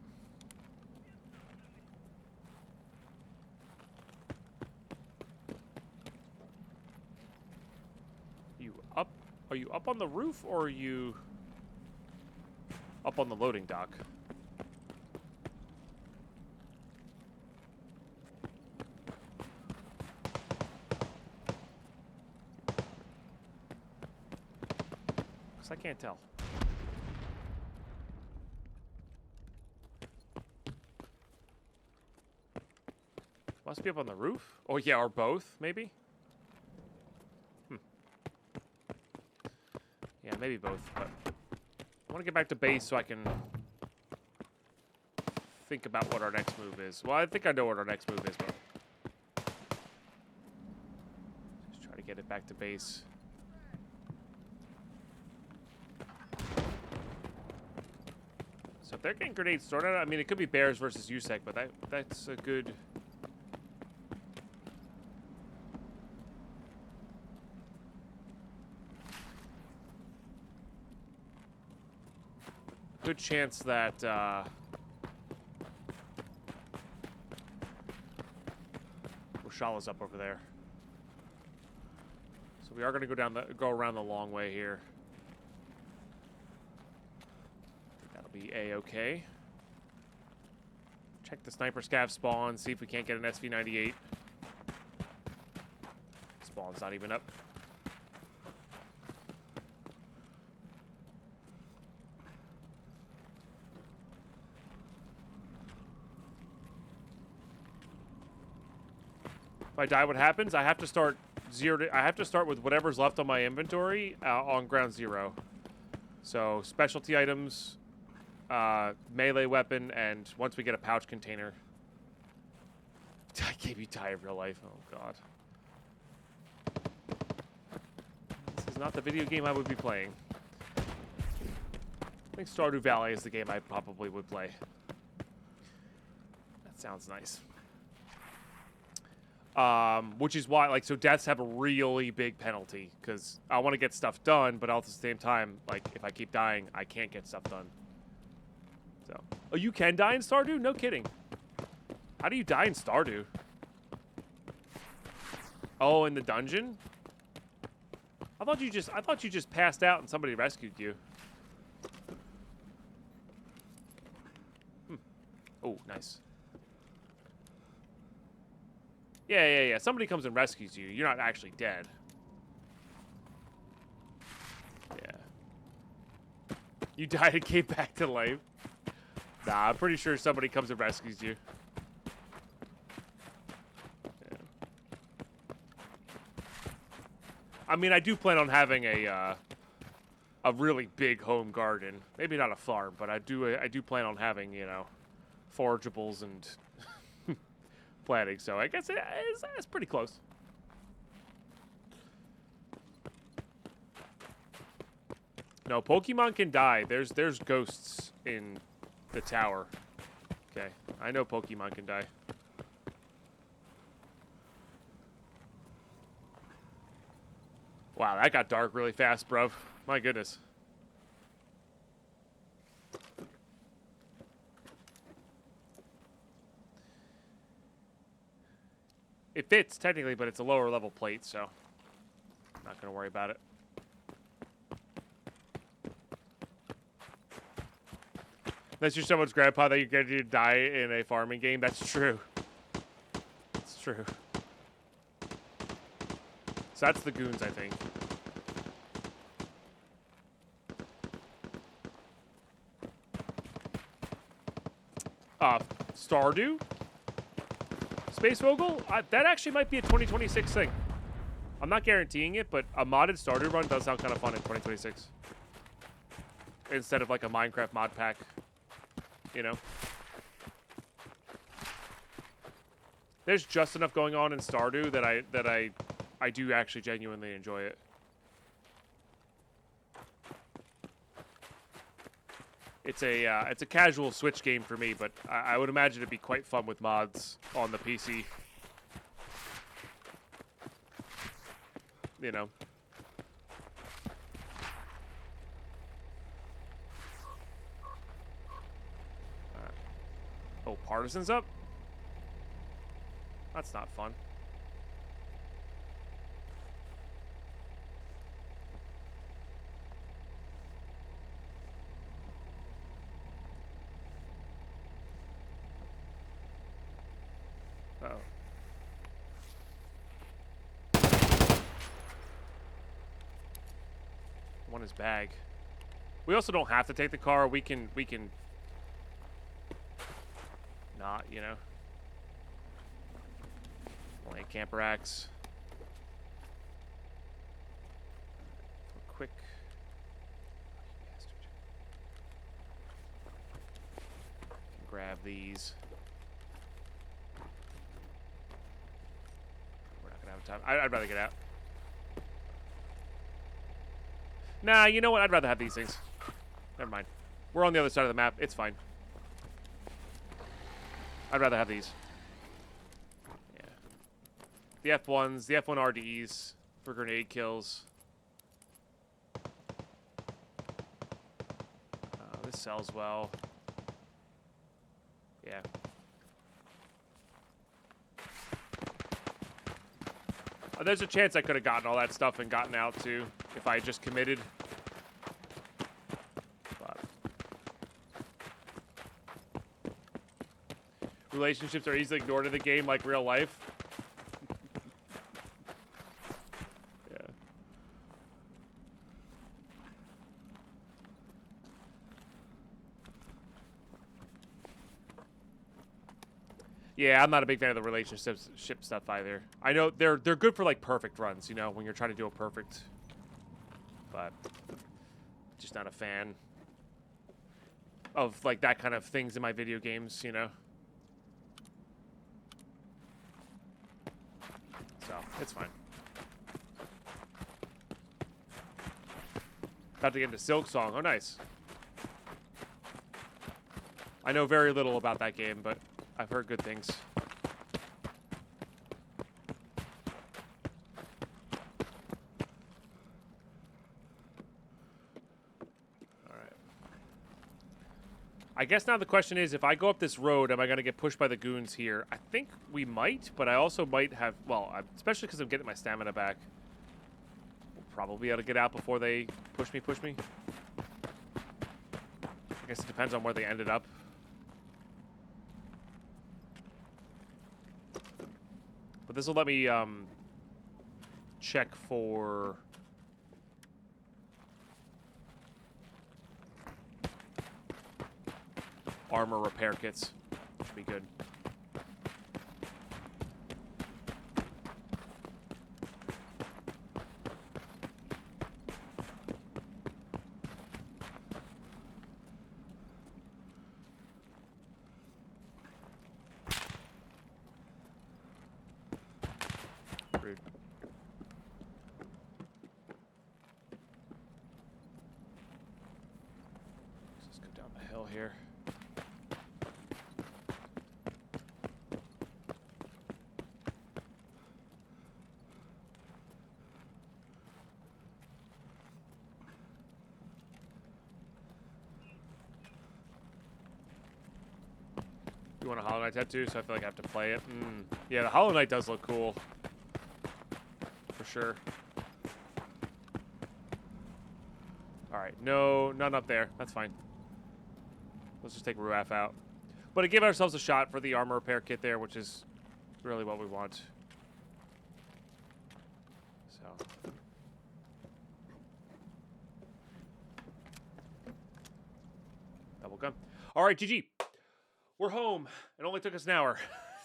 A: You up? Are you up on the roof or are you up on the loading dock? I can't tell. Must be up on the roof? Oh, yeah, or both, maybe? Yeah, maybe both, but I want to get back to base so I can think about what our next move is. Well, I think I know what our next move is, but just try to get it back to base. So if they're getting grenades thrown at it, I mean, it could be bears versus USEC, but that's a good... good chance that, Roshalla's up over there. So we are going to go around the long way here. Be A-okay. Check the sniper scav spawn, see if we can't get an SV98. Spawn's not even up. If I die, what happens? I have to start I have to start with whatever's left on my inventory on ground zero. So specialty items, melee weapon, and once we get a pouch container. I gave you die of real life. Oh, God. This is not the video game I would be playing. I think Stardew Valley is the game I probably would play. That sounds nice. Which is why, like, so deaths have a really big penalty, because I want to get stuff done, but at the same time, like, if I keep dying, I can't get stuff done. So, oh, you can die in Stardew? No kidding. How do you die in Stardew? Oh, in the dungeon? I thought you just passed out and somebody rescued you. Oh, nice. Yeah. Somebody comes and rescues you. You're not actually dead. Yeah. You died and came back to life. Nah, I'm pretty sure somebody comes and rescues you. Yeah. I mean, I do plan on having a really big home garden. Maybe not a farm, but I do plan on having, you know, forageables and planting. So I guess it's pretty close. No, Pokemon can die. There's ghosts in the tower. Okay, I know Pokemon can die. Wow, that got dark really fast, bro. My goodness. It fits, technically, but it's a lower level plate, so I'm not going to worry about it. Unless you're someone's grandpa that you're going to die in a farming game. That's true. It's true. So that's the goons, I think. Stardew? Space Vogel? That actually might be a 2026 thing. I'm not guaranteeing it, but a modded Stardew run does sound kind of fun in 2026. Instead of like a Minecraft mod pack. You know? There's just enough going on in Stardew that I do actually genuinely enjoy it. It's a casual Switch game for me, but I would imagine it'd be quite fun with mods on the PC. You know. Oh, Partisan's up? That's not fun. Uh-oh. Want his bag. We also don't have to take the car. We can not, you know. Only a camper axe. Quick. Grab these. We're not gonna have time. I'd rather get out. Nah, you know what? I'd rather have these things. Never mind. We're on the other side of the map. It's fine. I'd rather have these. Yeah. The F1s, the F1 RDs for grenade kills. This sells well. Yeah. There's a chance I could have gotten all that stuff and gotten out too if I had just committed. But relationships are easily ignored in the game like real life. Yeah. Yeah, I'm not a big fan of the relationship stuff either. I know they're good for like perfect runs, you know, when you're trying to do a perfect. But just not a fan of like that kind of things in my video games, you know. So it's fine. About to get into Silk Song. Oh, nice. I know very little about that game, but I've heard good things. Alright. I guess now the question is, if I go up this road, am I going to get pushed by the goons here? I think we might, but I also might have... Well, especially because I'm getting my stamina back. We'll probably be able to get out before they push me. I guess it depends on where they ended up. But this will let me check for armor repair kits. Should be good. a hill here. You want a Hollow Knight tattoo, so I feel like I have to play it. Yeah, the Hollow Knight does look cool. For sure. Alright, no, none up there. That's fine. Let's just take Ruaf out. But to give ourselves a shot for the armor repair kit there, which is really what we want. So. Double gun. Alright, GG. We're home. It only took us an hour.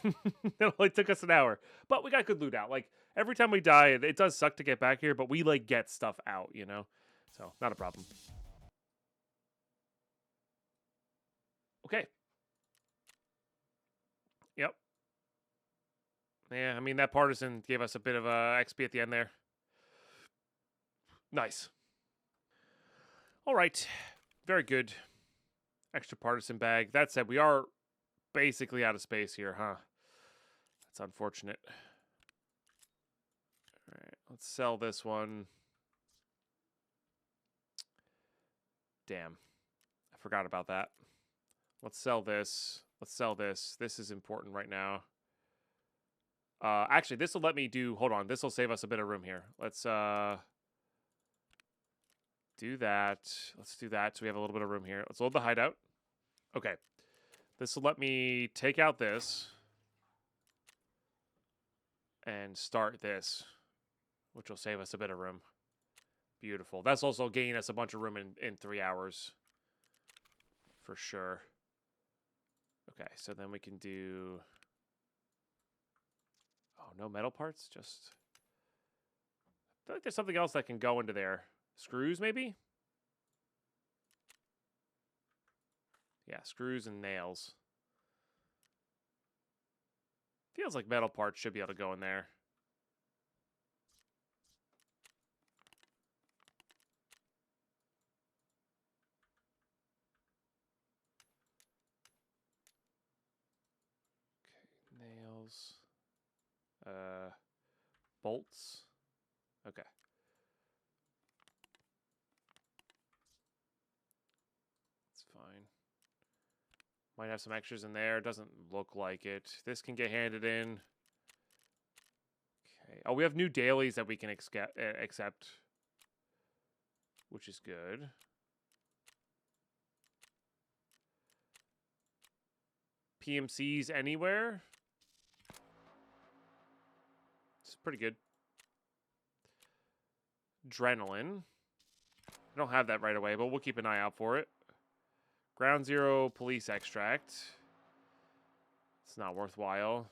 A: It only took us an hour. But we got good loot out. Like, every time we die, it does suck to get back here, but we, like, get stuff out, you know? So, not a problem. Okay. Yep. Yeah, I mean, that partisan gave us a bit of XP at the end there. Nice. All right. Very good. Extra partisan bag. That said, we are basically out of space here, huh? That's unfortunate. All right, let's sell this one. Damn. I forgot about that. Let's sell this. Let's sell this. This is important right now. Actually, this will let me do... Hold on. This will save us a bit of room here. Let's do that. Let's do that so we have a little bit of room here. Let's load the hideout. Okay. This will let me take out this and start this, which will save us a bit of room. Beautiful. That's also gaining us a bunch of room in 3 hours. For sure. Okay, so then we can do... Oh, no metal parts? Just... I feel like there's something else that can go into there. Screws, maybe? Yeah, screws and nails. Feels like metal parts should be able to go in there. Okay, nails. Bolts. Okay. That's fine. Might have some extras in there. Doesn't look like it. This can get handed in. Okay. Oh, we have new dailies that we can accept. Which is good. PMCs anywhere? It's pretty good. Adrenaline. I don't have that right away, but we'll keep an eye out for it. Ground Zero police extract. It's not worthwhile.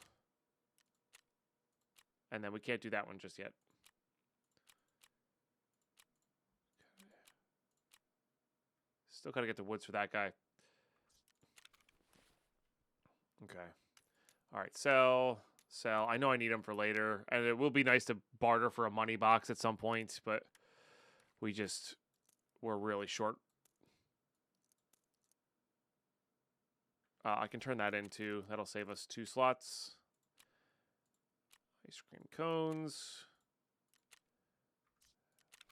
A: And then we can't do that one just yet. Still gotta get the woods for that guy. Okay. Alright, sell. Sell. I know I need them for later. And it will be nice to barter for a money box at some point, but we're really short. I can turn that into, that'll save us 2 slots. Ice cream cones.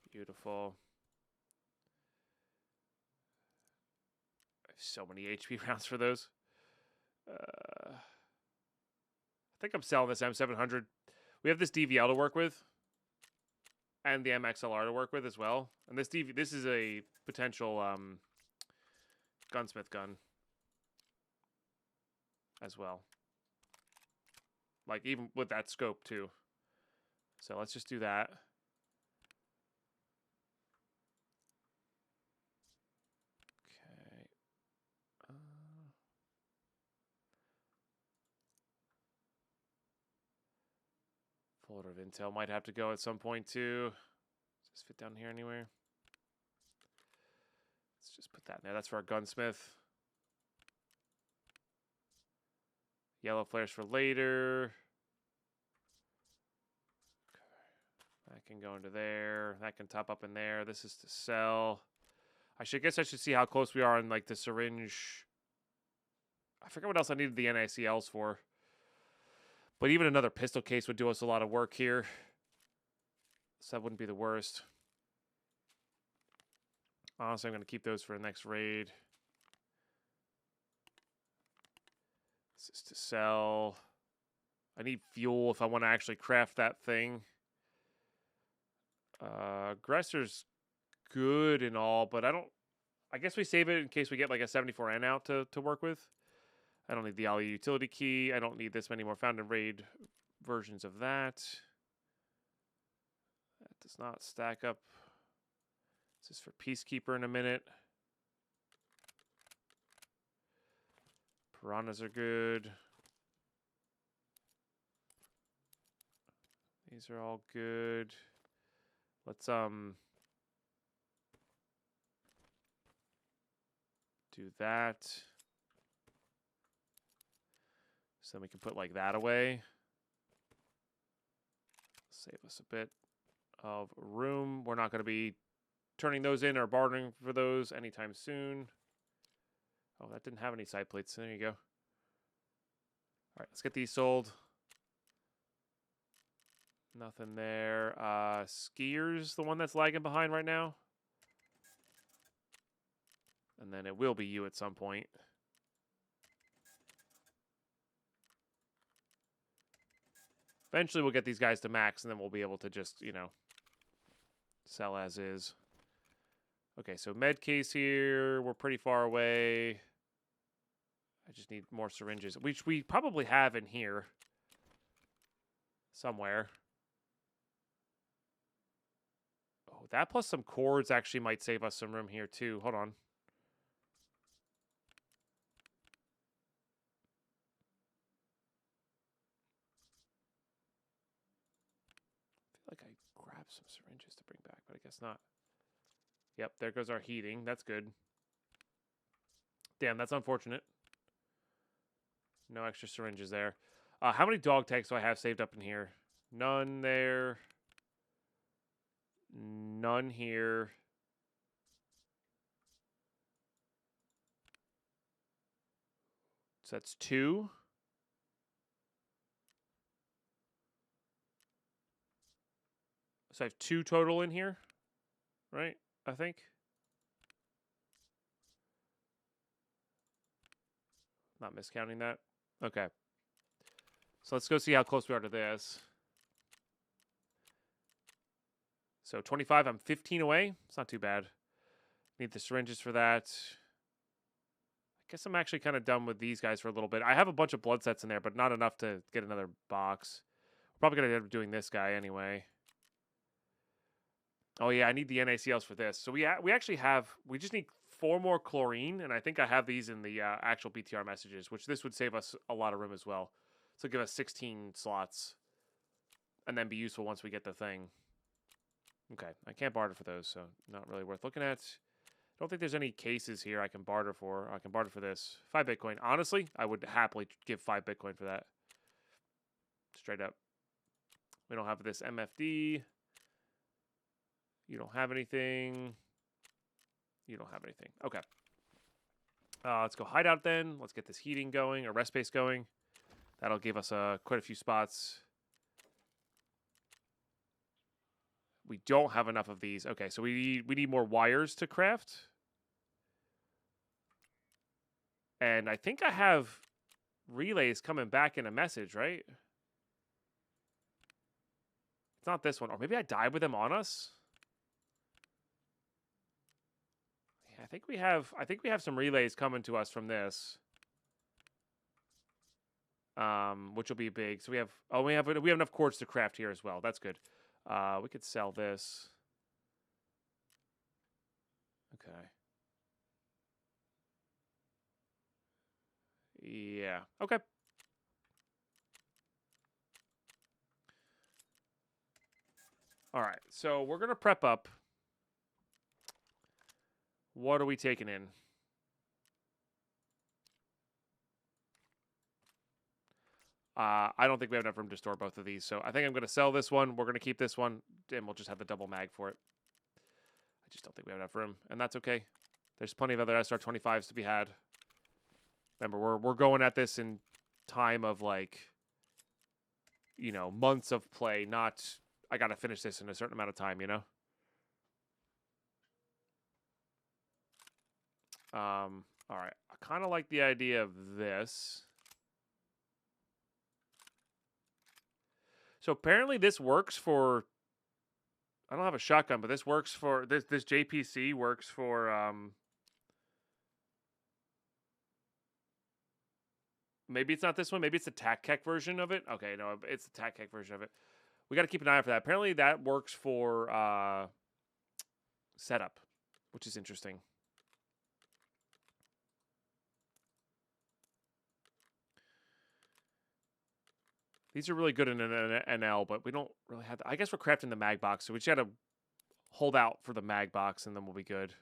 A: Beautiful. I have so many HP rounds for those. I think I'm selling this M700. We have this DVL to work with. And the MXLR to work with as well. And this is a potential gunsmith gun as well. Like, even with that scope, too. So, let's just do that. Okay. Folder of intel might have to go at some point, too. Does this fit down here anywhere? Let's just put that in there. That's for our gunsmith. Yellow flares for later. Okay. That can go into there. That can top up in there. This is to sell. guess I should see how close we are on like the syringe. I forget what else I needed the NACLs for. But even another pistol case would do us a lot of work here. So that wouldn't be the worst. Honestly, I'm going to keep those for the next raid. This is to sell. I need fuel if I want to actually craft that thing. Aggressor's good and all, but I guess we save it in case we get like a 74N out to work with. I don't need the Ali utility key. I don't need this many more found in raid versions of that. That does not stack up. This is for Peacekeeper in a minute. Piranhas are good. These are all good. Let's do that. So then we can put like that away. Save us a bit of room. We're not going to be turning those in or bartering for those anytime soon. Oh, that didn't have any side plates. There you go. All right, let's get these sold. Nothing there. Skier's the one that's lagging behind right now. And then it will be you at some point. Eventually we'll get these guys to max, and then we'll be able to just, you know, sell as is. Okay, so med case here. We're pretty far away. I just need more syringes, which we probably have in here somewhere. Oh, that plus some cords actually might save us some room here too. Hold on. I feel like I grabbed some syringes to bring back, but I guess not. Yep, there goes our heating. That's good. Damn, that's unfortunate. No extra syringes there. How many dog tags do I have saved up in here? None there. None here. So that's 2. So I have 2 total in here, right? I think. Not miscounting that. Okay. So let's go see how close we are to this. So 25, I'm 15 away. It's not too bad. Need the syringes for that. I guess I'm actually kind of done with these guys for a little bit. I have a bunch of blood sets in there, but not enough to get another box. We're probably going to end up doing this guy anyway. Oh, yeah, I need the NaCLs for this. So we actually have... We just need 4 more chlorine, and I think I have these in the actual BTR messages, which this would save us a lot of room as well. So give us 16 slots, and then be useful once we get the thing. Okay, I can't barter for those, so not really worth looking at. I don't think there's any cases here I can barter for. I can barter for this. 5 Bitcoin. Honestly, I would happily give 5 Bitcoin for that. Straight up. We don't have this MFD. You don't have anything. You don't have anything. Okay. Let's go Hideout then. Let's get this heating going, or rest space going. That'll give us quite a few spots. We don't have enough of these. Okay, so we need more wires to craft. And I think I have relays coming back in a message, right? It's not this one. Or maybe I died with them on us. Yeah, I think we have some relays coming to us from this. Which will be big. So we have enough cords to craft here as well. That's good. We could sell this. Okay. Yeah. Okay. All right. So we're going to prep up. What are we taking in? I don't think we have enough room to store both of these. So I think I'm going to sell this one. We're going to keep this one. And we'll just have the double mag for it. I just don't think we have enough room, and that's okay. There's plenty of other SR-25s to be had. Remember, we're going at this in time of, like, you know, months of play, not I got to finish this in a certain amount of time, you know? All right. I kind of like the idea of this. So apparently this works for... I don't have a shotgun, but this works for... This JPC works for... maybe it's not this one. Maybe it's the TAC version of it. Okay, no, it's the TAC version of it. We got to keep an eye out for that. Apparently that works for setup, which is interesting. These are really good in an NL, but we don't really have... I guess we're crafting the mag box, so we just got to hold out for the mag box, and then we'll be good.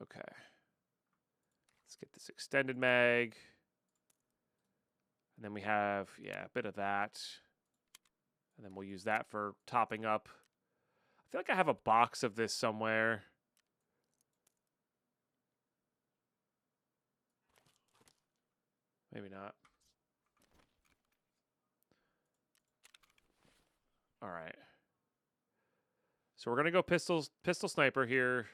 A: Okay. Let's get this extended mag. And then we have, yeah, a bit of that. And then we'll use that for topping up. I feel like I have a box of this somewhere. Maybe not. All right. So we're going to go pistol sniper here.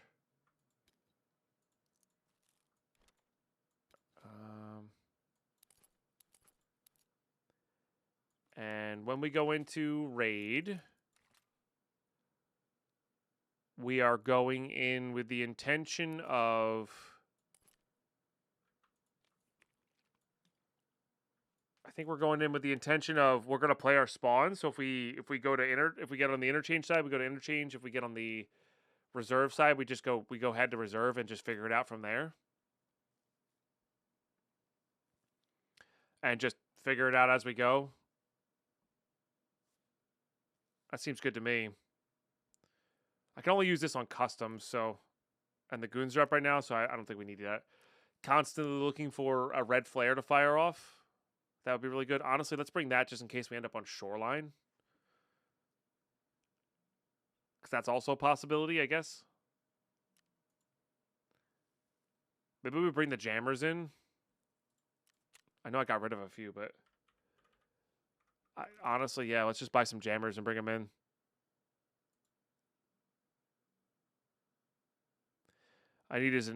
A: And when we go into raid, we are going in with the intention of... I think we're going in with the intention of we're going to play our spawn. So if we go to if we get on the interchange side, we go to interchange. If we get on the reserve side, we go head to reserve and just figure it out from there. And just figure it out as we go. That seems good to me. I can only use this on customs, so... And the goons are up right now, so I don't think we need that. Constantly looking for a red flare to fire off. That would be really good. Honestly, let's bring that just in case we end up on shoreline. Because that's also a possibility, I guess. Maybe we bring the jammers in. I know I got rid of a few, but... honestly, yeah, let's just buy some jammers and bring them in. I need is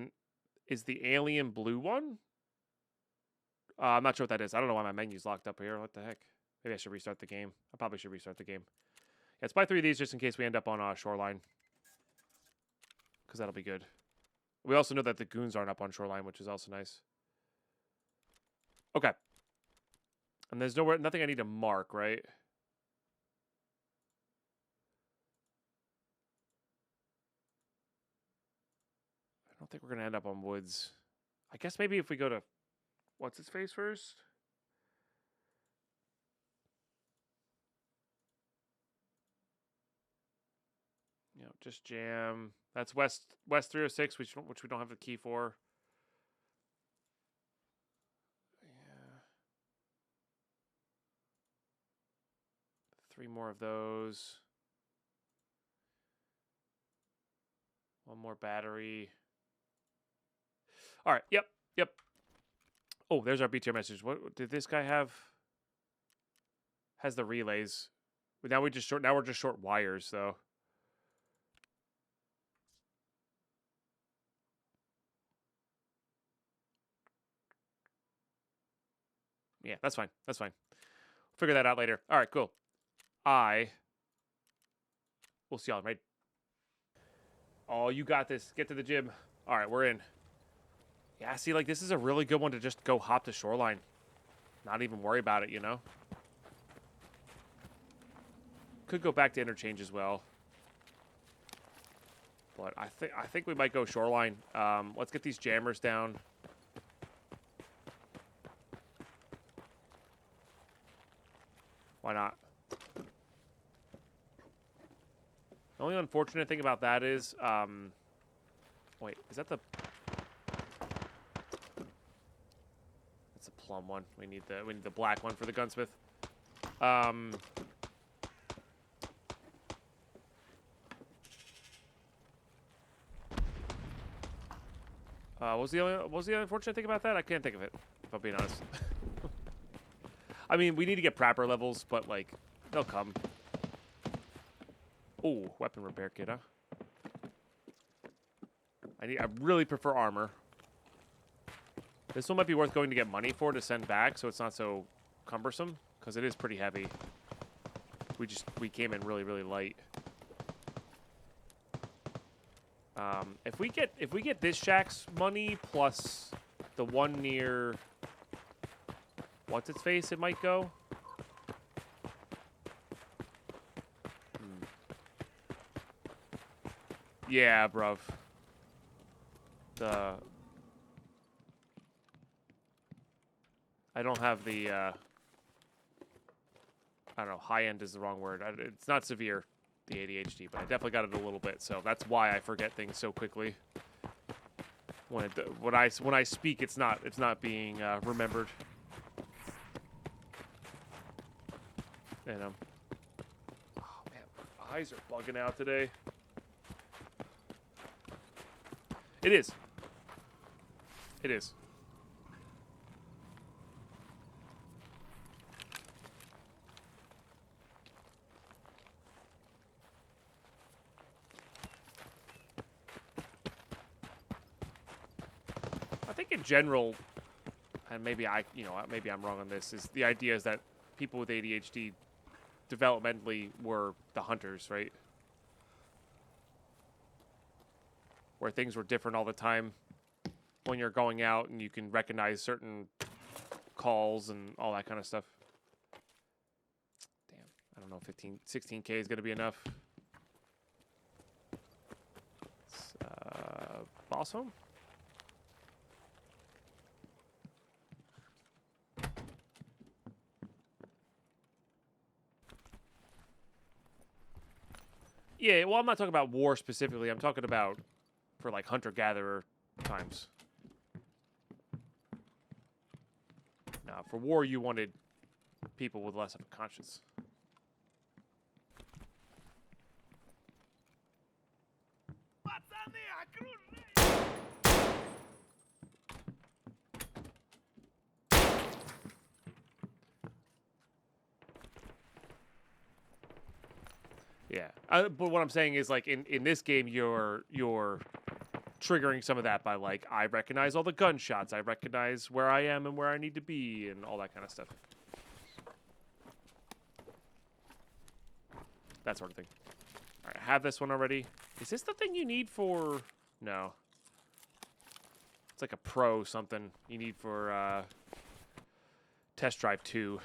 A: the alien blue one? I'm not sure what that is. I don't know why my menu's locked up here. What the heck? Maybe I should restart the game. I probably should restart the game. Yeah, let's buy 3 of these just in case we end up on shoreline. Because that'll be good. We also know that the goons aren't up on shoreline, which is also nice. Okay. And there's nothing I need to mark, right? I don't think we're going to end up on woods. I guess maybe if we go to... What's his face first? You know, just jam. That's West 306, which we don't have the key for. Yeah. 3 more of those. 1 more battery. All right. Yep. Oh, there's our BTR message. What did this guy have? Has the relays. But now we're just short wires though. Yeah, that's fine. That's fine. We'll figure that out later. All right, cool. We'll see y'all, right? Oh, you got this. Get to the gym. All right, we're in. Yeah, see, like, this is a really good one to just go hop to shoreline. Not even worry about it, you know? Could go back to interchange as well. But I think we might go shoreline. Let's get these jammers down. Why not? The only unfortunate thing about that is, wait, is that the... That's a plum one. We need the black one for the gunsmith. What was the unfortunate thing about that? I can't think of it, if I'm being honest. I mean, we need to get proper levels, but, like, they'll come. Ooh, weapon repair kit, huh? I really prefer armor. This one might be worth going to get money for to send back, so it's not so cumbersome, because it is pretty heavy. We came in really, really light. If we get this shack's money plus the one near what's its face, it might go. Yeah, bruv. I don't have the I don't know, high end is the wrong word. It's not severe, the ADHD, but I definitely got it a little bit, so that's why I forget things so quickly. When I speak, it's not being remembered. And oh man, my eyes are bugging out today. It is. It is. I think in general, and maybe maybe I'm wrong on this, is the idea is that people with ADHD developmentally were the hunters, right? Where things were different all the time when you're going out and you can recognize certain calls and all that kind of stuff. Damn, I don't know if 16K is going to be enough. Boss home? Yeah, well, I'm not talking about war specifically. I'm talking about for, like, hunter-gatherer times. Now, for war, you wanted people with less of a conscience. Yeah, but what I'm saying is, like, in this game, you're triggering some of that by, like, I recognize all the gunshots, I recognize where I am and where I need to be, and all that kind of stuff. That sort of thing. All right, I have this one already. Is this the thing you need for... No. It's like a pro something you need for Test Drive 2.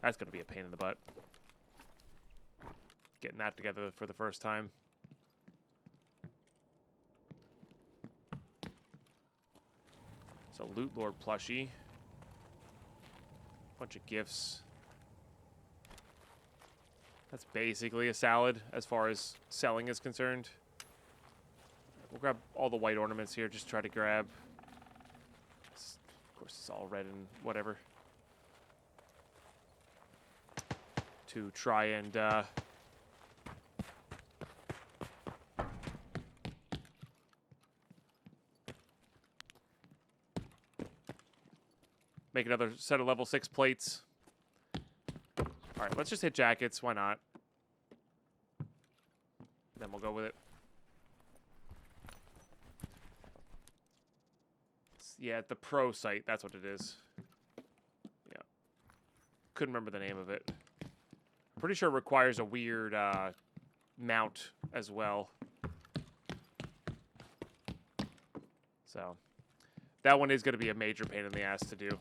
A: That's going to be a pain in the butt. Getting that together for the first time. So Loot Lord plushie. Bunch of gifts. That's basically a salad as far as selling is concerned. We'll grab all the white ornaments here. Just try to grab. Of course, it's all red and whatever. To try and make another set of level 6 plates. All right, let's just hit jackets. Why not? Then we'll go with it. Yeah, the pro site. That's what it is. Yeah. Couldn't remember the name of it. I'm pretty sure it requires a weird mount as well. So that one is going to be a major pain in the ass to do.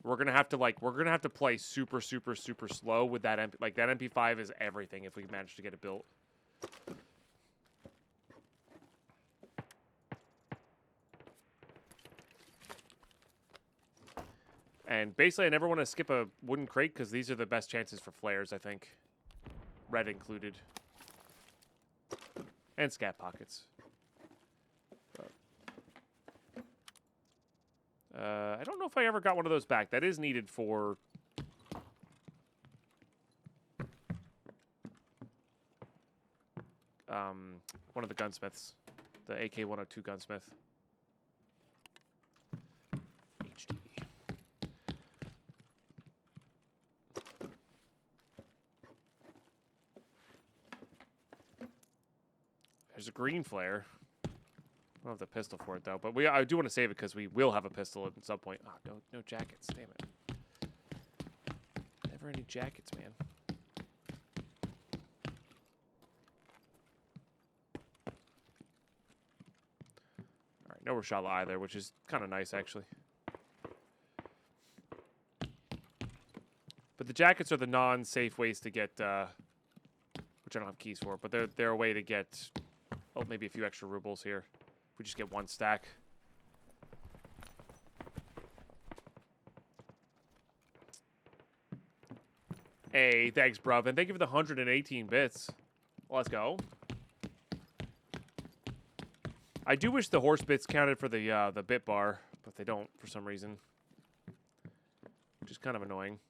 A: We're gonna have to play super, super, super slow with that MP. Like, that MP5 is everything if we manage to get it built. And basically, I never want to skip a wooden crate because these are the best chances for flares, I think. Red included. And scat pockets. I don't know if I ever got one of those back. That is needed for... one of the gunsmiths. The AK-102 gunsmith. HD. There's a green flare. I don't have the pistol for it though, but I do want to save it because we will have a pistol at some point. Oh, no jackets, damn it. Never any jackets, man. All right, no Rashala either, which is kind of nice actually. But the jackets are the non-safe ways to get, which I don't have keys for, but they're a way to get, oh, maybe a few extra rubles here. If we just get one stack. Hey, thanks, bruv. And thank you for the 118 bits. Let's go. I do wish the horse bits counted for the bit bar, but they don't for some reason. Which is kind of annoying.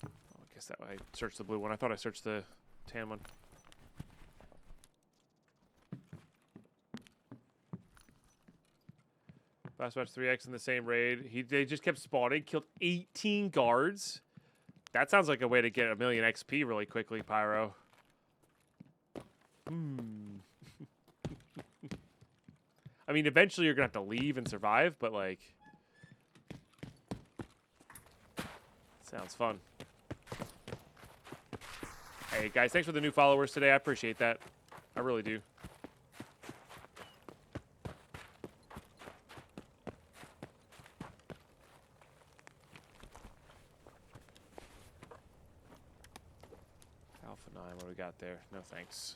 A: Oh, I guess that way I searched the blue one. I thought I searched the tan one. Fast Watch 3X in the same raid. They just kept spawning, killed 18 guards. That sounds like a way to get a million XP really quickly, Pyro. I mean, eventually you're going to have to leave and survive, but, like... Sounds fun. Hey, guys, thanks for the new followers today. I appreciate that. I really do. Alpha 9, what do we got there? No thanks.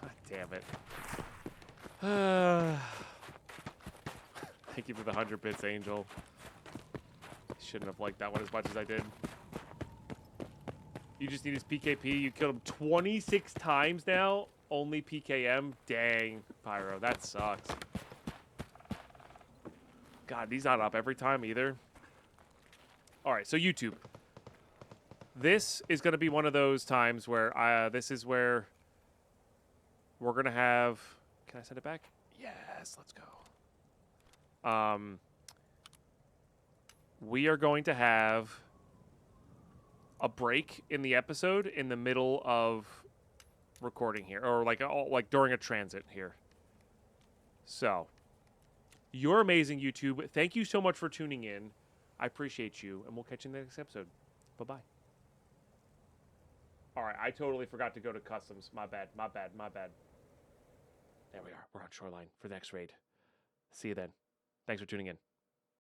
A: God damn it. Thank you for the 100 bits, Angel. Shouldn't have liked that one as much as I did. You just need his PKP. You killed him 26 times now. Only PKM. Dang, Pyro. That sucks. God, he's not up every time either. All right, so YouTube. This is going to be one of those times where this is where we're going to have... Can I send it back? Yes, let's go. We are going to have a break in the episode in the middle of recording here, or like during a transit here. So, you're amazing, YouTube. Thank you so much for tuning in. I appreciate you, and we'll catch you in the next episode. Bye-bye. All right, I totally forgot to go to customs. My bad, my bad, my bad. There we are. We're on Shoreline for the next raid. See you then. Thanks for tuning in.